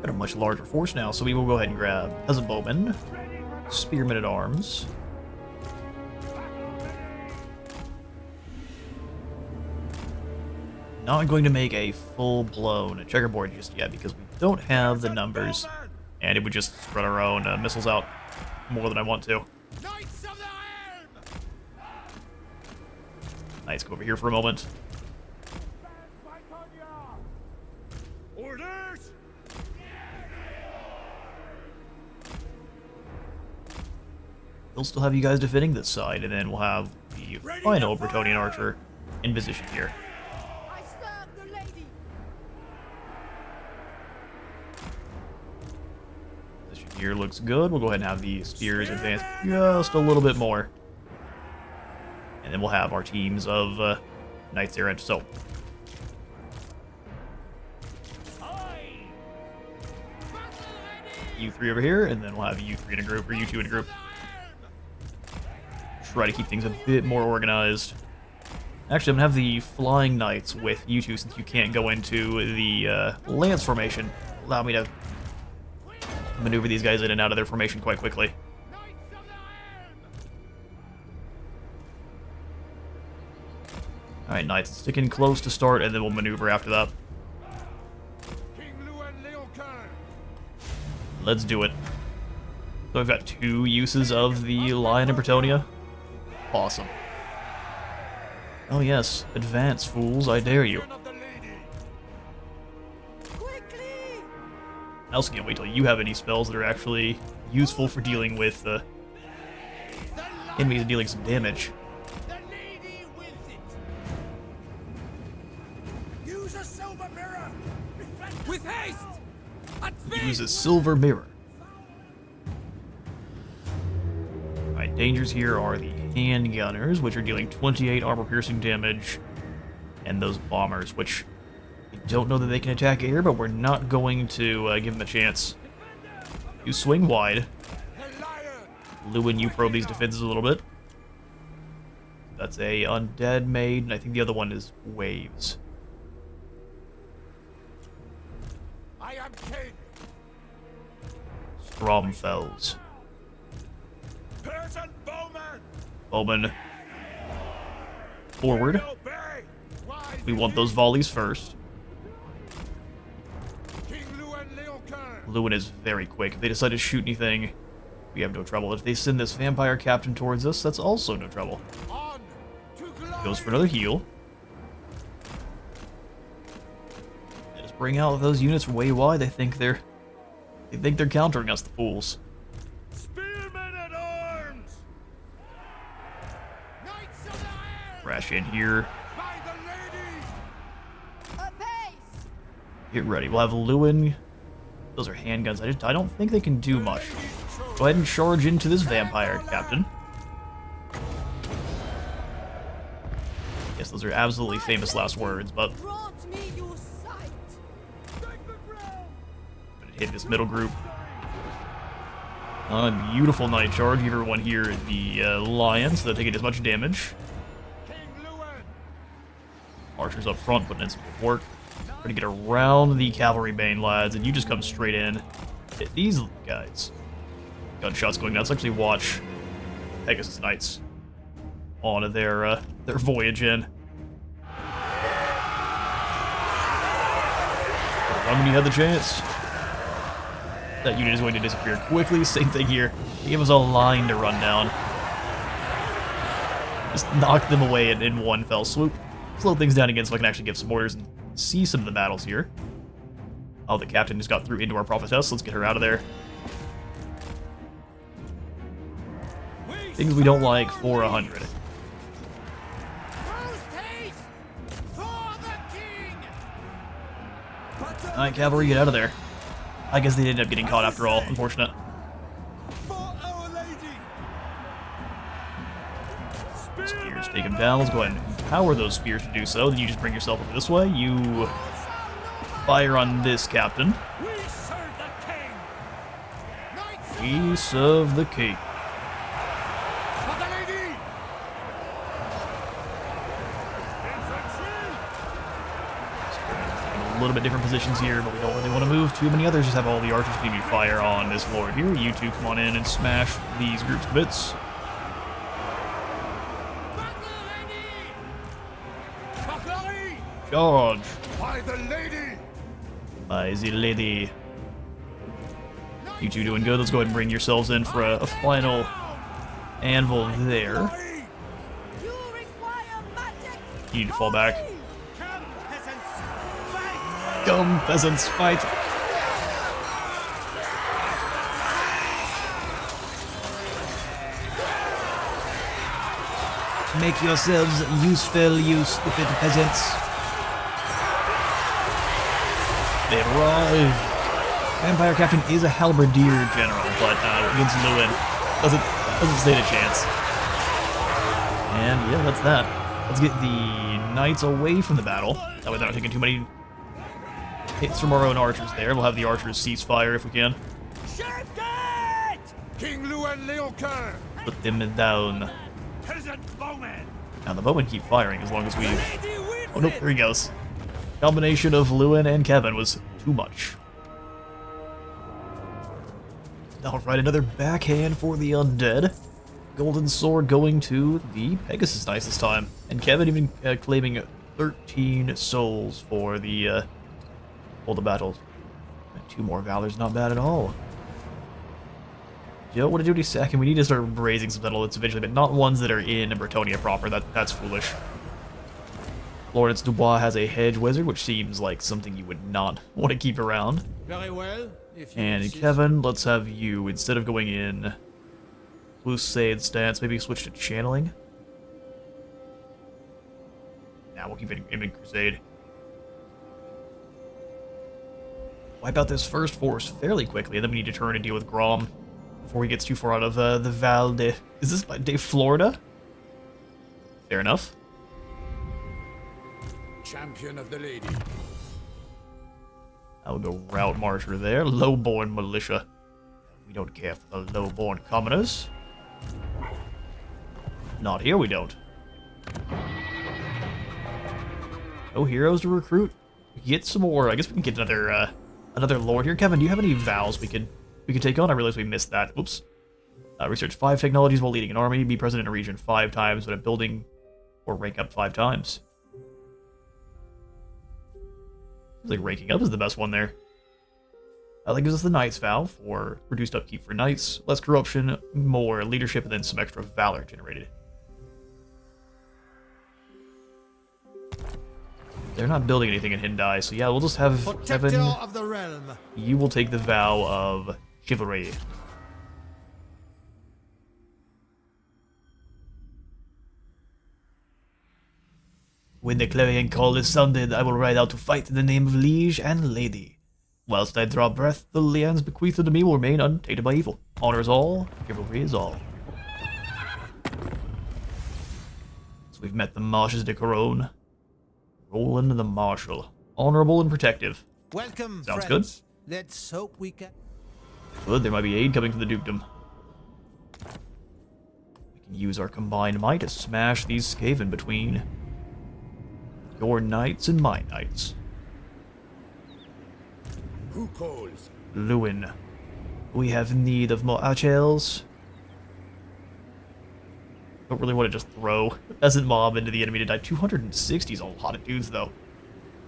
Got a much larger force now, so we will go ahead and grab Peasant Bowman, Spearmen at Arms. Not going to make a full-blown checkerboard just yet because we don't have the numbers, and it would just spread our own missiles out more than I want to. Knights of the Helm! Nice, go over here for a moment. Orders! We'll still have you guys defending this side, and then we'll have the final Bretonnian archer in position here. I serve the lady. Position here looks good. We'll go ahead and have the spears advance just a little bit more. And then we'll have our teams of Knights Errant. So, you 3 over here, and then we'll have you 3 in a group, or you 2 in a group. Try to keep things a bit more organized. Actually, I'm gonna have the Flying Knights with you 2 since you can't go into the Lance formation. Allow me to maneuver these guys in and out of their formation quite quickly. Alright, Knights, stick in close to start, and then we'll maneuver after that. King Louen of Bretonnia. Let's do it. So I've got 2 uses of the Lion of Bretonnia. Awesome. Oh yes, advance, fools, I dare you. Of the lady. Quickly! I also can't wait till you have any spells that are actually useful for dealing with enemies and dealing some damage. The lady wills it. Use a silver mirror. Reflect With haste! At speed! Use a silver mirror. Alright, dangers here are the handgunners, which are dealing 28 armor-piercing damage, and those bombers, which I don't know that they can attack air, but we're not going to give them a chance. You swing wide. the lion. Louen, you probe these defenses a little bit. That's a undead maid, and I think the other one is waves. I am king. Stromfells. Peasant bowman. Bowman. Forward. Obey. Wise We want those volleys first. King Louen of Bretonnia. Louen is very quick. If they decide to shoot anything, we have no trouble. If they send this vampire captain towards us, that's also no trouble. On to glory. Goes for another heal. They just bring out those units way wide. They think they're countering us, the fools. Spearmen at arms. Knights of the Iron. Crash in here. By the lady. Apace! Get ready. We'll have Louen. Those are handguns. I don't think they can do much. Go ahead and charge into this vampire captain. Yes, those are absolutely famous last words, but Grant me your sight! hit this middle group. Beautiful night charge. Give everyone here the lion, so they're taking as much damage. King Louen. Archers up front, putting in some good work. Trying to get around the cavalry bane, lads, and you just come straight in. Hit these guys. Gunshots going down. Let's actually watch Pegasus Knights on their voyage in. Run when you have the chance. That unit is going to disappear quickly. Same thing here. They give us a line to run down. Just knock them away in one fell swoop. Slow things down again so I can actually give some orders and see some of the battles here. Oh, the captain just got through into our prophetess. Let's get her out of there. Things we don't like for 100. Post haste for the king. Alright, cavalry, get out of there. I guess they ended up getting caught after all. Unfortunate. For Our Lady. Spears take him down. Let's go ahead and empower those spears to do so. Then you just bring yourself over this way. You fire on this captain. We serve the king. Knights of We serve the king. for the lady. Infantry. A little bit different positions here, but we don't really want to move too many others. Just have all the archers give you fire on this lord here. You two come on in and smash these groups to bits. Buckley. Charge By the lady. by the lady. You two doing good. Let's go ahead and bring yourselves in for a final anvil there. You require magic! You need to fall back. Come, peasants. Fight. Come, peasants, fight! Make yourselves useful, you stupid peasants. They've arrived. Vampire Captain is a halberdier general, but against Louen, doesn't stand a chance. And yeah, that's that. Let's get the knights away from the battle. That way they're not taking too many hits from our own archers there. We'll have the archers cease fire if we can. Sheriff Gate. King Louen of Bretonnia. Put them down. Peasant bowman. Now the bowmen keep firing as long as we... Lady wills Oh nope, it. there he goes. Combination of Louen and Kevin was too much. Alright, another backhand for the undead. Golden Sword going to the Pegasus Knights this time. And Kevin even claiming 13 souls for the battle. And 2 more Valor's not bad at all. You don't want to do any sacking. We need to start raising some settlements eventually, but not ones that are in Bretonnia proper. That's foolish. Lawrence Dubois has a hedge wizard, which seems like something you would not want to keep around. Very well. If you And insist. Kevin, let's have you, instead of going in Crusade stance, maybe switch to channeling. Nah, we'll keep it in Crusade. Wipe out this first force fairly quickly, and then we need to turn and deal with Grom before he gets too far out of the Val de... Is this de Florida? Fair enough. Champion of the lady. I'll go route marcher there. Lowborn militia. We don't care for the lowborn commoners. Not here, we don't. No heroes to recruit. We can get some more. I guess we can get another lord here. Kevin, do you have any vows we could take on? I realized we missed that. Oops. Research 5 technologies while leading an army. Be present in a region 5 times when a building, or rank up 5 times. Seems like ranking up is the best one there. That gives us the Knight's Vow for reduced upkeep for Knights, less corruption, more leadership, and then some extra valor generated. They're not building anything in Hindai, so yeah, we'll just have Protector Kevin. of the realm. You will take the vow of chivalry. When the clarion call is sounded, I will ride out to fight in the name of liege and lady. Whilst I draw breath, the lands bequeathed to me will remain untainted by evil. Honor is all, chivalry is all. So we've met the Marshes de Couronne. Roland the Marshal. Honorable and protective. Welcome, Sounds friends. Let's hope we can. Good, there might be aid coming to the dukedom. We can use our combined might to smash these Skaven between your knights and my knights. Who calls? Louen. We have need of more archers. Don't really want to just throw peasant mob into the enemy to die. 260 is a lot of dudes, though.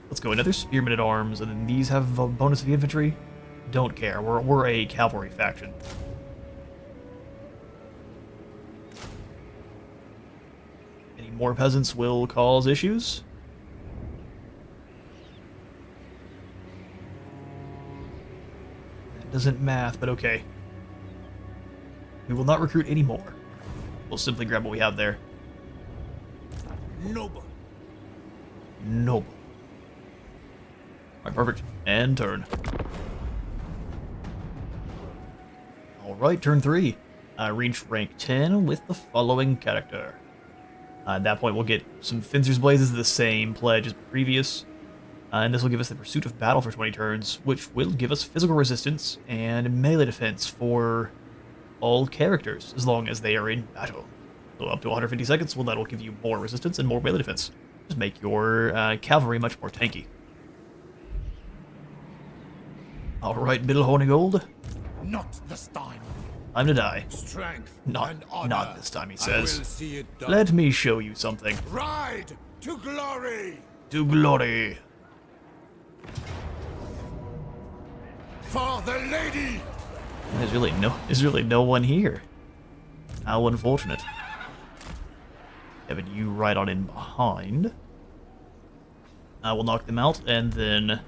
Let's go. Another spearman at arms, and then these have a bonus of the infantry. Don't care. We're a cavalry faction. Any more peasants will cause issues. That doesn't math, but okay. We will not recruit any more. We'll simply grab what we have there. Noble. Noble. Alright, perfect. And turn. Alright, turn 3. Reach rank 10 with the following character. At that point, we'll get some Finster's Blazes, the same pledge as previous. And this will give us the Pursuit of Battle for 20 turns, which will give us physical resistance and melee defense for all characters, as long as they are in battle. So up to 150 seconds, well, that'll give you more resistance and more melee defense. Just make your cavalry much more tanky. Alright, Middle Hornigold. Not this time. Time to die. Strength and honor. Not this time, he I will says. see it done. Let me show you something. Ride to glory. To glory. For the lady. There's really no one here. How unfortunate. Evan, you ride on in behind. I will knock them out, and then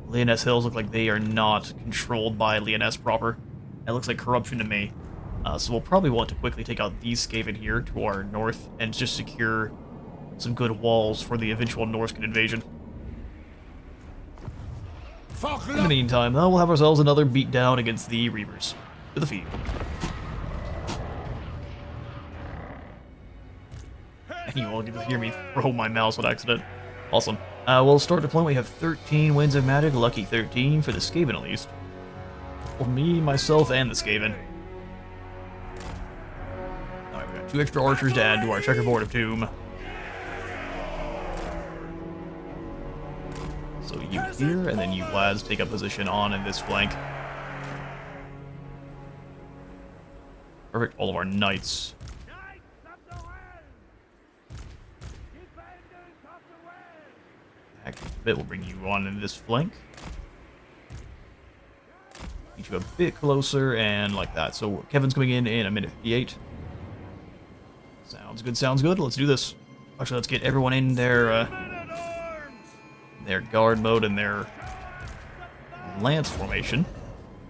Lyonesse Hills look like they are not controlled by Lyonesse proper. That looks like corruption to me. So we'll probably want to quickly take out these Skaven here to our north and just secure some good walls for the eventual Norscan invasion. In the meantime, though, we'll have ourselves another beatdown against the Reavers. To the field. And you all get to hear me throw my mouse on accident. Awesome. We'll start deployment. We have 13 Winds of Magic, lucky 13 for the Skaven at least. For me, myself, and the Skaven. Alright, we got 2 extra archers to add to our checkerboard of doom. So you here, and then you lads take up position on in this flank. Perfect. All of our knights. Knights of the Realm! Defenders of the Realm! Act a bit will bring you on into this flank. Get you a bit closer and like that. So Kevin's coming in a minute 58. Sounds good, sounds good. Let's do this. Actually, let's get everyone in their guard mode and their lance formation.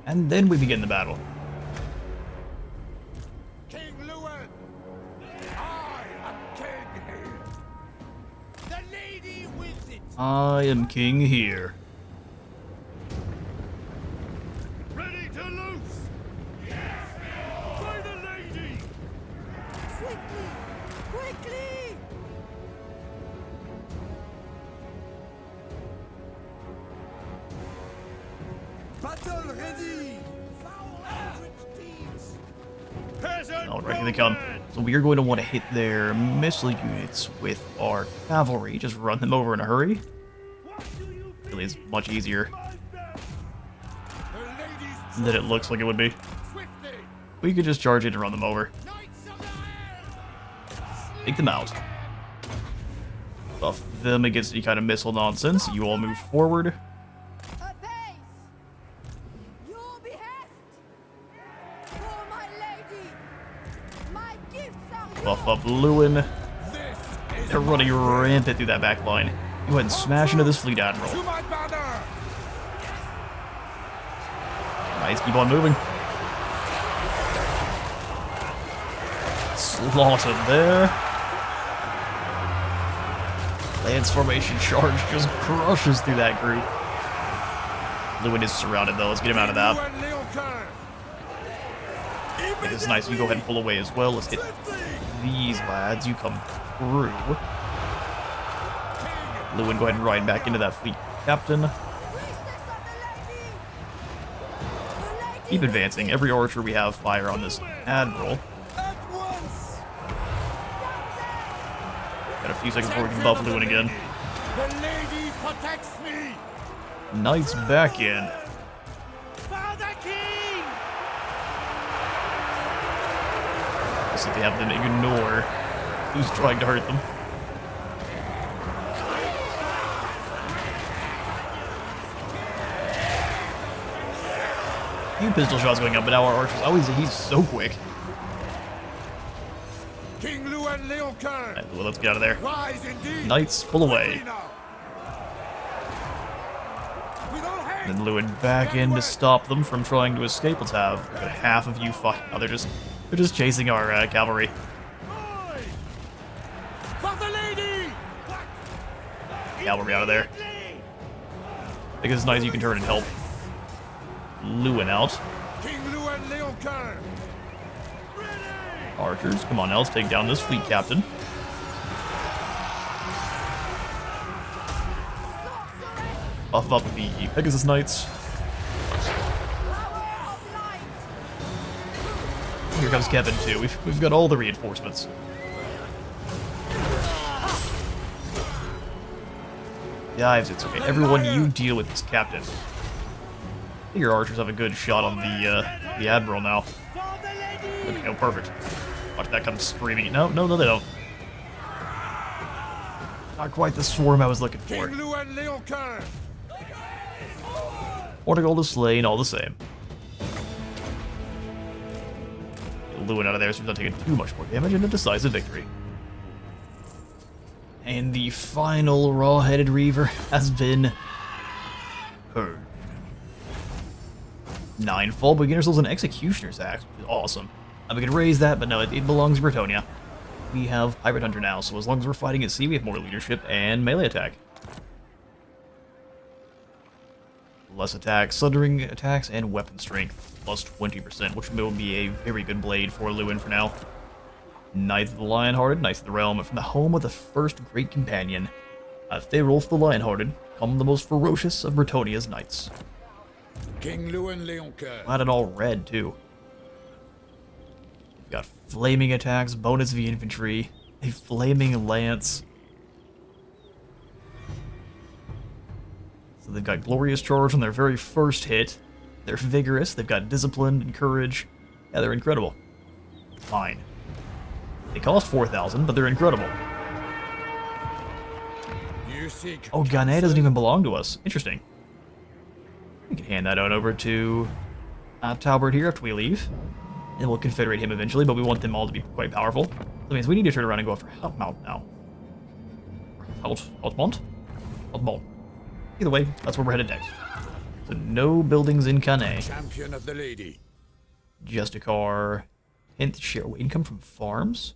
And then we begin the battle. King Louen! I am king here! The lady wills it! I am king here. Ready to loose! By the lady! Swiftly! Quickly! Battle ready! Peasant Alright, here they come. So we are going to want to hit their missile units with our cavalry. Just run them over in a hurry. Really is much easier than it looks like it would be. We could just charge it and run them over. Take them out. Buff them against any kind of missile nonsense. You all move forward. Apace! Your behest! For my lady! My gifts are yours! Buff up Louen. They're running rampant through that back line. Go ahead and smash into this fleet admiral. To my banner! Nice, keep on moving. Slaughtered there. Lance formation charge just crushes through that group. Louen is surrounded though. Let's get him out of that. It is nice. You go ahead and pull away as well. Let's get these lads. You come through. Louen, go ahead and ride back into that fleet captain. Priestess of the lady! The lady Keep advancing. Every archer we have fire on this admiral. At once! Got a few seconds before we can buff Louen again. The lady protects me! Knights back in. Father King! So they have them ignore who's trying to hurt them. Few pistol shots going up, but now our archers. Oh, he's so quick. King Louen Leoncoeur! Alright, well, let's get out of there. Rise indeed! Knights, pull away. With all hands! Then Louen back in to stop them from trying to escape. Let's have about half of you fight. Oh, they're just chasing our cavalry. Oi! For the lady! Cavalry out of there. I think it's nice you can turn and help Louen out. King Louen Leoncoeur! Archers, come on now, let's take down this fleet captain. Buff up the Pegasus Knights. power of light! Here comes Kevin too. We've got all the reinforcements. Dives, it's okay. Everyone, you deal with this captain. I think your archers have a good shot on the admiral now. Okay, oh, perfect. Watch that come screaming. No, they don't. Not quite the swarm I was looking for. King Louen Leoncoeur! Portugal is slain all the same. Get Louen out of there so he's not taking too much more damage and a decisive victory. And the final raw-headed reaver has been heard. 9 full beginner's levels and executioner's axe, which is awesome. We can raise that, but no, it belongs to Bretonnia. We have Pirate Hunter now, so as long as we're fighting at sea, we have more leadership and melee attack. Less attack, sundering attacks, and weapon strength, plus 20%, which will be a very good blade for Louen for now. Knights of the Lionhearted, Knights of the Realm, from the home of the first great companion. If they roll for the Lionhearted, come the most ferocious of Bretonnia's knights. King Louen Leoncoeur! Not at all red, too. We've got flaming attacks, bonus V infantry, a flaming lance. So they've got glorious charge on their very first hit. They're vigorous, they've got discipline and courage. Yeah, they're incredible. fine. They cost 4,000, but they're incredible. You seek Oh, Gane doesn't even belong to us. Interesting. We can hand that on over to Talbert here after we leave. And we'll confederate him eventually, but we want them all to be quite powerful. That means we need to turn around and go after Houtmount now. Houtmont? Houtmont. Either way, that's where we're headed next. So no buildings in Cannes. champion of the lady. Just a car. 10th share. Income from farms?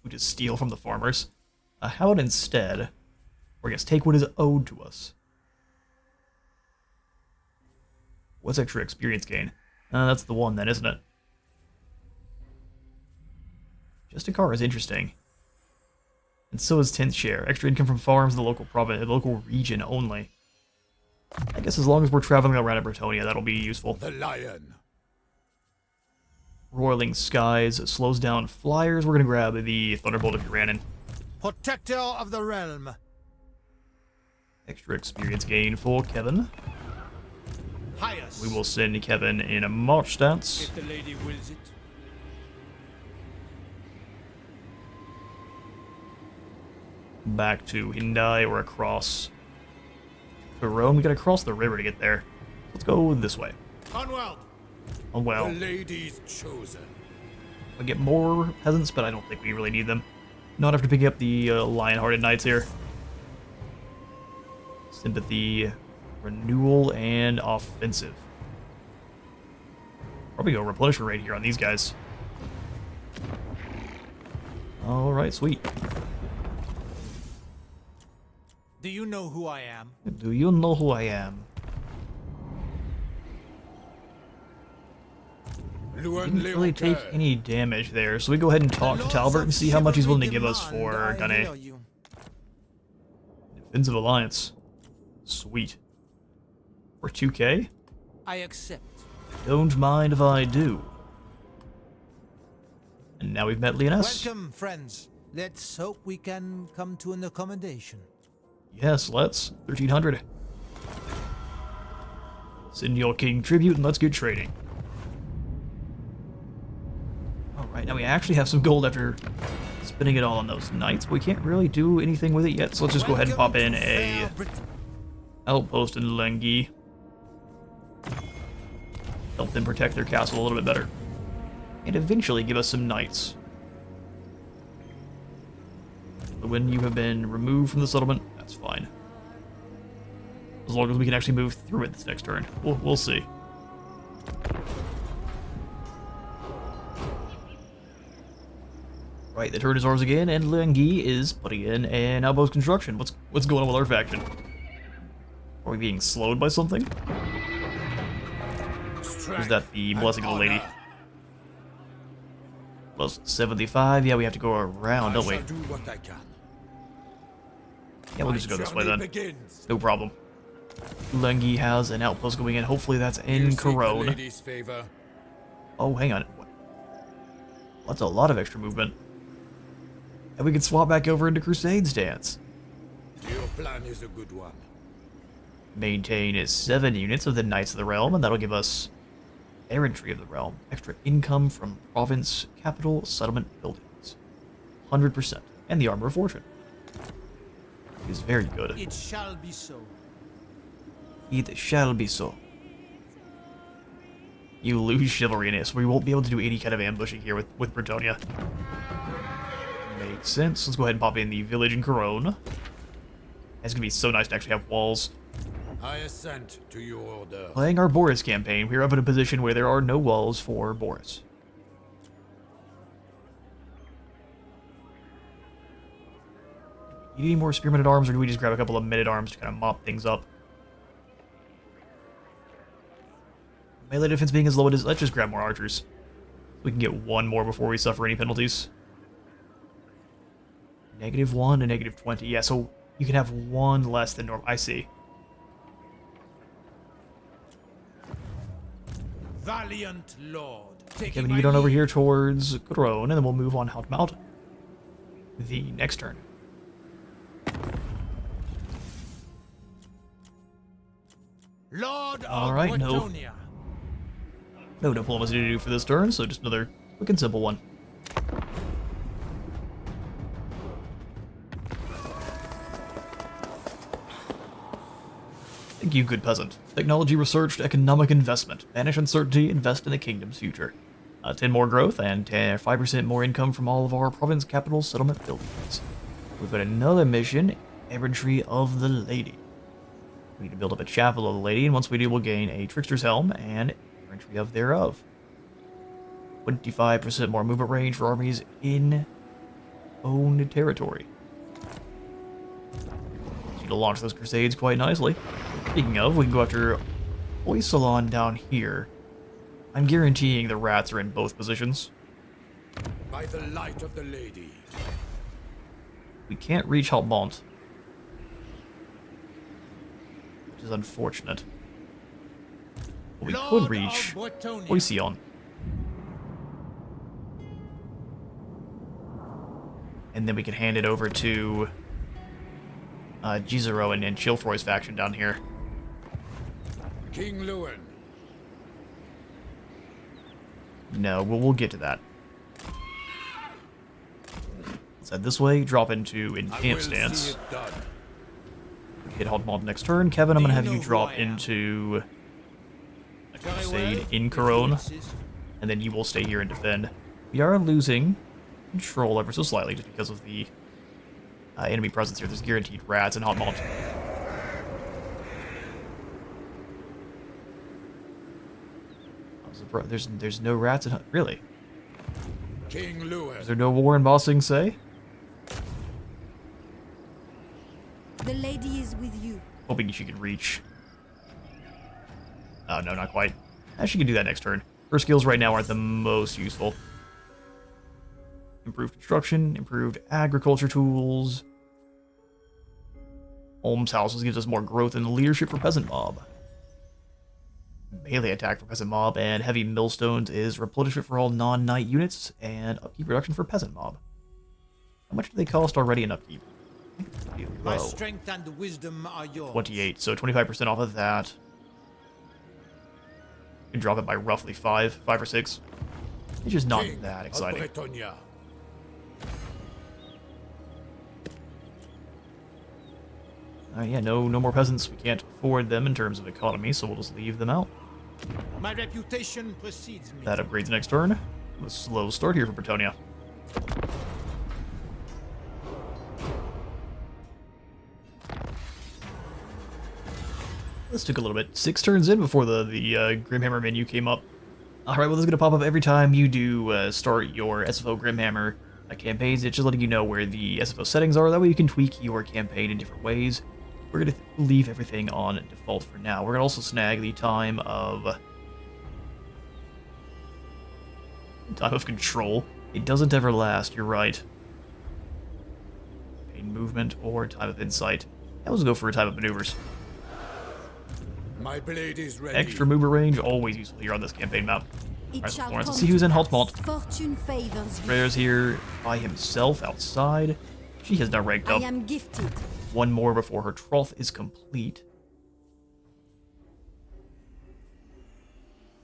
We just steal from the farmers. How about instead, or I guess take what is owed to us? What's extra experience gain? That's the one then, isn't it? Just a car is interesting. And so is 10th share. Extra income from farms in the local province, the local region only. I guess as long as we're traveling around Bretonnia, that'll be useful. The lion. Roiling skies slows down flyers. We're gonna grab the Thunderbolt if you ran in. Protector of the realm. Extra experience gain for Kevin. Highest. We will send Kevin in a march stance. If the lady wills it. Back to Hindai or across Couronne. We gotta cross the river to get there. Let's go this way. Onward. Oh well. The lady's chosen. We get more peasants, but I don't think we really need them. Not after picking up the Lion-Hearted Knights here. Sympathy, renewal, and offensive. Probably go replenishment rate here on these guys. Alright, sweet. Do you know who I am? Do you know who I am? Didn't really take any damage there, so we go ahead and talk to Talbert and see how much he's willing to give us for Gane. Defensive Alliance. Sweet. For 2k? I accept. Don't mind if I do. And now we've met Leoness. Welcome, friends. Let's hope we can come to an accommodation. Yes, let's. 1300. Send your king tribute and let's get trading. Alright, now we actually have some gold after spending it all on those knights, but we can't really do anything with it yet, so let's just go ahead and pop in a outpost in Lengi. Help them protect their castle a little bit better. And eventually give us some knights. But when you have been removed from the settlement, that's fine. As long as we can actually move through it this next turn. We'll see. Right, the turn is ours again, and Lengi is putting in an outpost construction. What's going on with our faction? Are we being slowed by something? Or is that the blessing of the lady? Plus 75, yeah, we have to go around, don't we? I shall do what I can. Yeah, we'll just go this way then. Begins. No problem. Lengi has an outpost going in. Hopefully that's in Couronne. Oh, hang on. That's a lot of extra movement. And we can swap back over into Crusade stance. Your plan is a good one. Maintain is 7 units of the Knights of the Realm, and that'll give us Errantry of the Realm. Extra income from province, capital, settlement, buildings. 100%. And the Armor of Fortune. It is very good. It shall be so. It shall be so. You lose chivalry in it, so we won't be able to do any kind of ambushing here with Bretonnia. Makes sense. Let's go ahead and pop in the village in Couronne. It's gonna be so nice to actually have walls. I assent to your order. Playing our Boris campaign, we're up in a position where there are no walls for Boris. Need any more spearmen at arms, or do we just grab a couple of men at arms to kind of mop things up? Melee defense being as low as it is, let's just grab more archers. We can get one more before we suffer any penalties. -1 and -20. Yeah, so you can have one less than normal. I see. Valiant Lord. Kevin, you get on over here towards Couronne, and then we'll move on Houtmount the next turn. Lord All of right, no. Bretonnia. No diplomacy to do for this turn, so just another quick and simple one. Thank you, good peasant. Technology researched, economic investment. Banish uncertainty, invest in the kingdom's future. 10 more growth and 5% more income from all of our province capital settlement buildings. We've got another mission, Inventory of the Lady. We need to build up a chapel of the Lady, and once we do, we'll gain a Trickster's Helm and Inventory of thereof. 25% more movement range for armies in owned territory. To launch those crusades quite nicely. Speaking of, we can go after Oisalon down here. I'm guaranteeing the rats are in both positions. By the light of the lady. We can't reach Haltmont, which is unfortunate. But we could reach Oision. And then we can hand it over to Gizero and Chillfroy's faction down here. King Louen. No, we'll get to that. Let's head this way, drop into camp stance. Hit Haltmont next turn. Kevin, I'm going to have you drop into a crusade in Couronne, and then you will stay here and defend. We are losing control ever so slightly just because of the enemy presence here. There's guaranteed rats in Haltmont. There's no rats in really. King Louen. Is there no war in Bossing say? The lady is with you. Hoping she can reach. Oh no, not quite. She can do that next turn. Her skills right now aren't the most useful. Improved construction, improved agriculture tools. Holmes houses gives us more growth and leadership for peasant mob. Melee attack for peasant mob, and heavy millstones is replenishment for all non-knight units, and upkeep reduction for peasant mob. How much do they cost already in upkeep? My strength and wisdom are yours. 28, so 25% off of that. You can drop it by roughly 5 or 6. It's just not King that of exciting. Bretonnia. Yeah, no more peasants. We can't afford them in terms of economy, so we'll just leave them out. My reputation precedes me. That upgrades next turn. A slow start here for Bretonnia. This took a little bit. 6 turns in before the Grimhammer menu came up. Alright, well this is going to pop up every time you do start your SFO Grimhammer campaigns. It's just letting you know where the SFO settings are. That way you can tweak your campaign in different ways. We're going to leave everything on default for now. We're going to also snag the time of control. It doesn't ever last, you're right. Pain movement or time of insight. Now let's go for a time of maneuvers. My blade is ready. Extra mover range, always useful here on this campaign map. It Alright, shall Florence, come let's see who's in to pass. Haltmont. Fortune favors you. Freya's here by himself outside. She has not ranked I up. am gifted. One more before her trough is complete.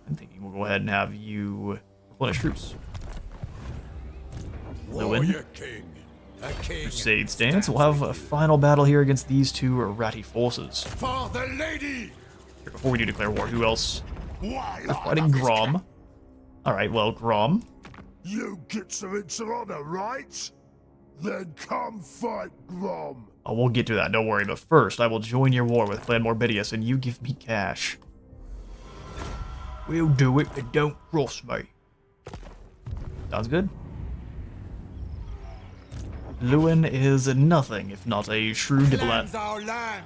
I'm thinking we'll go ahead and have you replenish troops. Warrior King. A king. Crusade stance. We'll have a final battle here against these two ratty forces. For the lady. Before we do declare war, who else? Why? We're fighting Grom. Alright, well, Grom. You get some honor, right? Then come fight Grom. Oh, we'll get to that, don't worry. But first, I will join your war with Clan Morbidius, and you give me cash. We'll do it, but don't cross me. Sounds good. Louen is nothing if not a shrewd diplomat. Land's our land.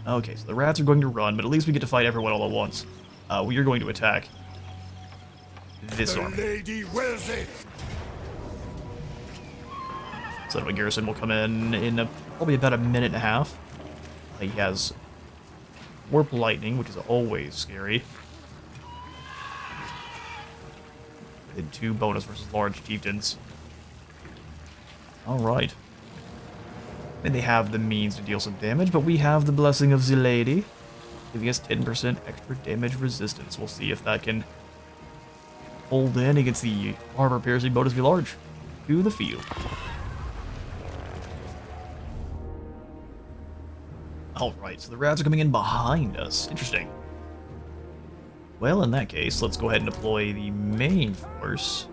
Okay, so the rats are going to run, but at least we get to fight everyone all at once. We are going to attack this The army. lady wills it. Settlement Garrison will come in probably about a minute and a half. He has Warp Lightning, which is always scary. And 2 bonus versus large chieftains. Alright. And they have the means to deal some damage, but we have the Blessing of the Lady. giving us 10% extra damage resistance. We'll see if that can hold in against the armor piercing bonus be large. To the field. Alright, so the rats are coming in behind us. Interesting. Well, in that case, let's go ahead and deploy the main force.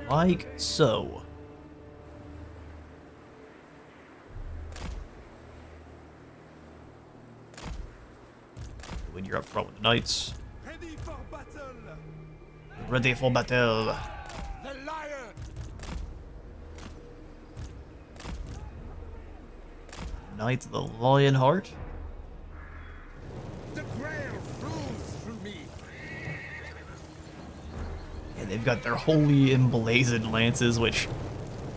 Like so. When you're up front with the knights. Ready for battle! Ready for battle. The lion! Knights of the Lion Heart. The grail flows through me! And they've got their holy emblazoned lances, which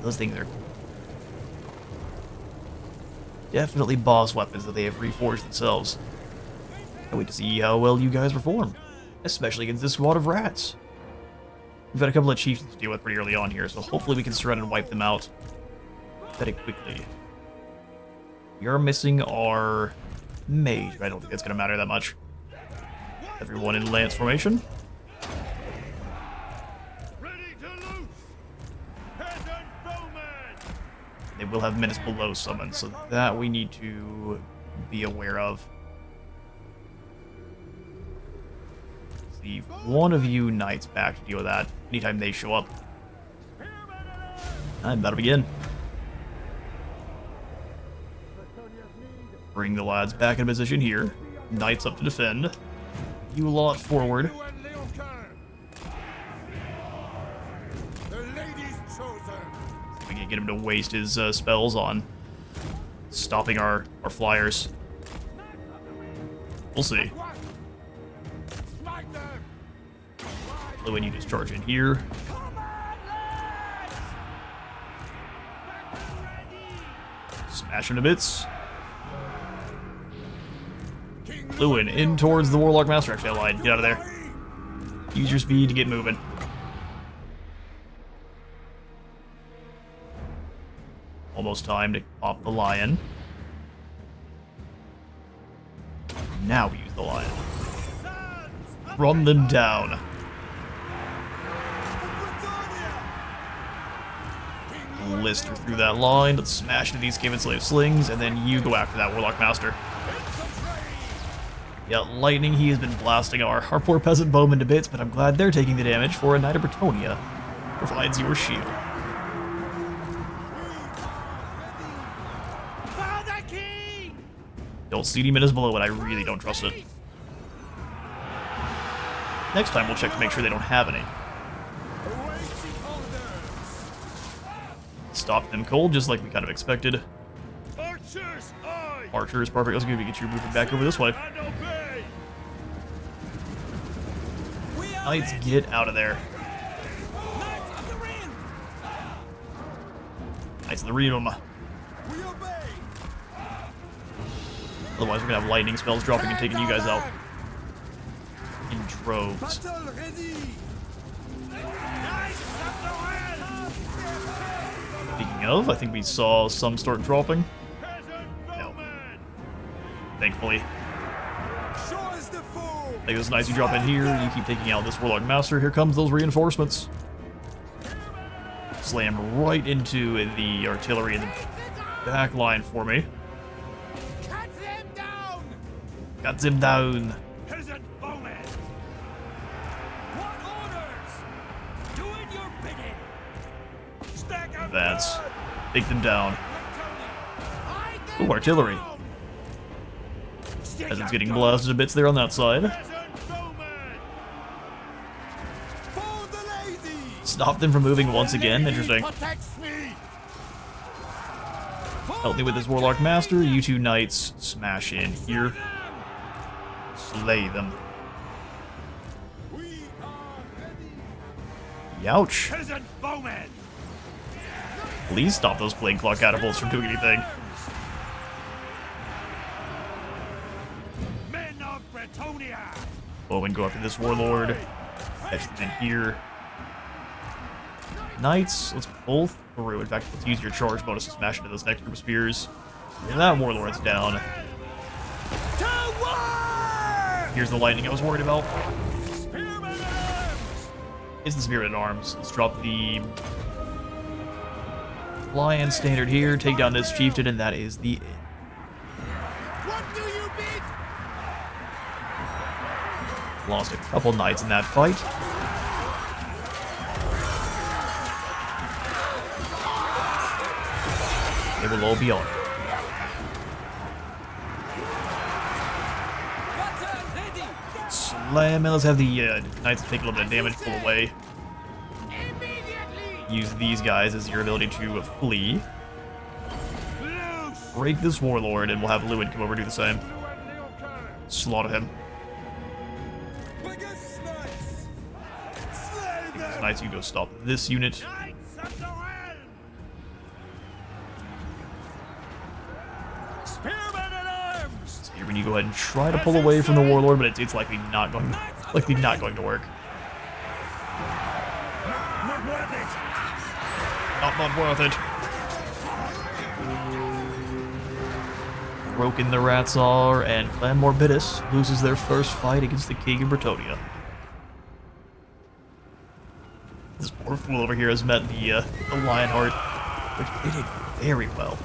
those things are definitely boss weapons that they have reforged themselves. I wait to see how well you guys perform, especially against this squad of rats. We've got a couple of chiefs to deal with pretty early on here, so hopefully we can surround and wipe them out very quickly. We are missing our mage, but I don't think that's going to matter that much. Everyone in lance formation. Ready to loose! Peasant bowman! They will have menace below summons, so that we need to be aware of. Leave one of you knights back to deal with that anytime they show up. I'm about to begin. Bring the lads back in position here. Knights up to defend. You lot forward. The lady's chosen! If we can get him to waste his spells on stopping our flyers. We'll see. Smite them! Louen, you just charge in here. Smash him to bits. Louen in towards the Warlock Master. Actually, I lied. Get out of there. Use your speed to get moving. Almost time to pop the lion. Now we use the lion. Run them down. Lister through that line. Let's smash into these Cave and Slave slings, and then you go after that Warlock Master. Yeah, lightning, he has been blasting our poor peasant bowmen to bits, but I'm glad they're taking the damage for a Knight of Bretonnia. Provides your shield. Don't see any minutes below it, I really don't trust it. Next time we'll check to make sure they don't have any. Stop them cold, just like we kind of expected. Archers, aye! Archers, perfect. Let's get you moving back over this way. And obey! Knights, get out of there. Knights of the Realm. We obey! Otherwise, we're gonna have lightning spells dropping and taking you guys out in droves. Battle ready! Speaking of, I think we saw some start dropping. No. Thankfully. Show us the foe! I think it's nice you drop in here, you keep taking out this Warlock Master, here comes those reinforcements. Slam right into the artillery in the back line for me. Cut them down! Got them down. Peasant bowman! What orders? Doing your bidding! Stack up That's. blood! Take them down. Ooh, artillery. Peasants getting blasted to bits there on that side. Peasant bowman! For the lady! Stop them from moving once again. Interesting. Protects me! Help me with this Warlock Master. You two knights smash in here. Slay them. We are ready! Youch. Peasant bowman! Please stop those Plague Claw catapults from doing anything. Men of Bretonnia! Oh, and go after this Warlord. Catch them in here. Knights, let's pull through. In fact, let's use your charge bonus to smash into this next group of spears. And that Warlord's down. Here's the lightning I was worried about. It's the Spirit at Arms. Let's drop the Lion Standard here, take down this Chieftain, and that is the end. What do you bid? Lost a couple Knights in that fight. They will all be on. Slam, and let's have the Knights take a little bit of damage, pull away. Use these guys as your ability to flee. Break this Warlord, and we'll have Louen come over and do the same. Slaughter him. These Knights, you go stop this unit. Spearman, you go ahead and try to pull away from the Warlord, but it's likely not going to work. Not worth it. Broken the rats are, and Clan Morbidus loses their first fight against the King of Bretonnia. This poor fool over here has met the Lionheart, which they did very well.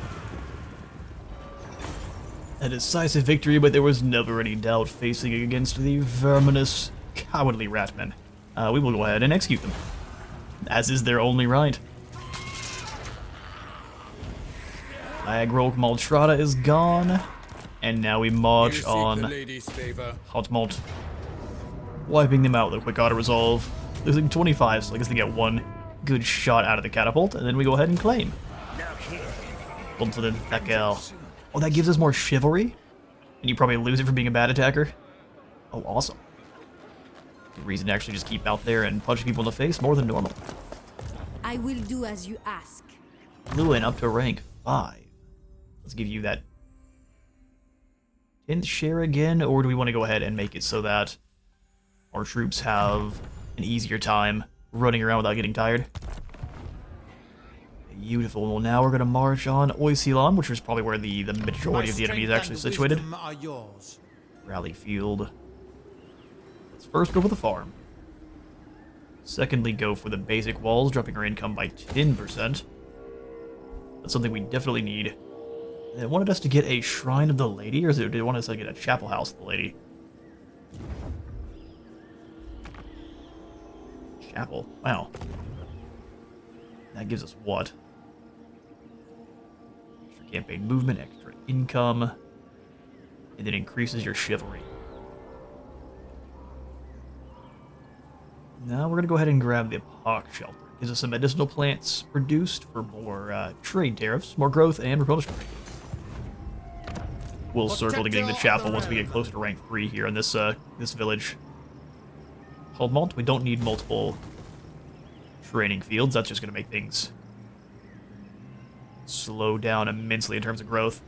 A decisive victory, but there was never any doubt facing against the verminous, cowardly ratmen. We will go ahead and execute them, as is their only right. Agro Maltrata is gone, and now we march on Hotmalt, wiping them out with a quick auto-resolve, losing 25, so I guess they get one good shot out of the catapult, and then we go ahead and claim. Oh, that gives us more chivalry, and you probably lose it for being a bad attacker. Oh, awesome. Good reason to actually just keep out there and punch people in the face more than normal. I will do as you ask. Louen up to rank 5. Let's give you that 10th share again, or do we want to go ahead and make it so that our troops have an easier time running around without getting tired? Beautiful. Well, now we're going to march on Oisilon, which is probably where the majority of the enemy is actually situated. Rally field. Let's first go for the farm. Secondly, go for the basic walls, dropping our income by 10%. That's something we definitely need. They wanted us to get a Shrine of the Lady, or did they want us to get a Chapel House of the Lady? Chapel. Wow. That gives us what? Extra campaign movement, extra income, and it increases your chivalry. Now we're going to go ahead and grab the Epoch Shelter. Gives us some medicinal plants produced for more trade tariffs, more growth, and replenishment. We'll circle to getting the chapel once we get closer to rank 3 here in this this village. Hold Malt, we don't need multiple training fields. That's just going to make things slow down immensely in terms of growth.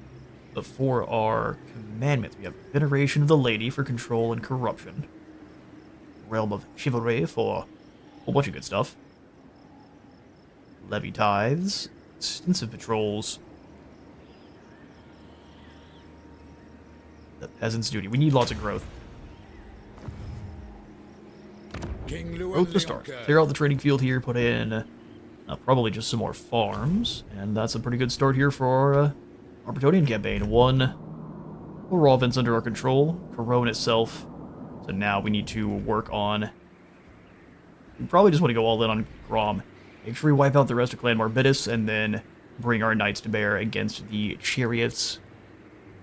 But for our commandments, we have Veneration of the Lady for control and corruption. Realm of Chivalry for a whole bunch of good stuff. Levy tithes, extensive patrols. The Peasant's Duty. We need lots of growth. King Growth to start. Clear out the trading field here, put in probably just some more farms, and that's a pretty good start here for our Bretonnian campaign. 1 Rovins under our control, Couronne itself. So now we need to work on... We probably just want to go all in on Grom. Make sure we wipe out the rest of Clan Morbidus, and then bring our knights to bear against the chariots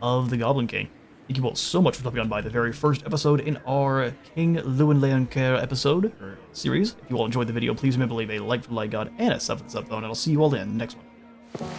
of the Goblin King. Thank you all so much for stopping on by the very first episode in our King Louen episode, or series. If you all enjoyed the video, please remember to leave a like for the like god and a sub for the sub phone, and I'll see you all in the next one.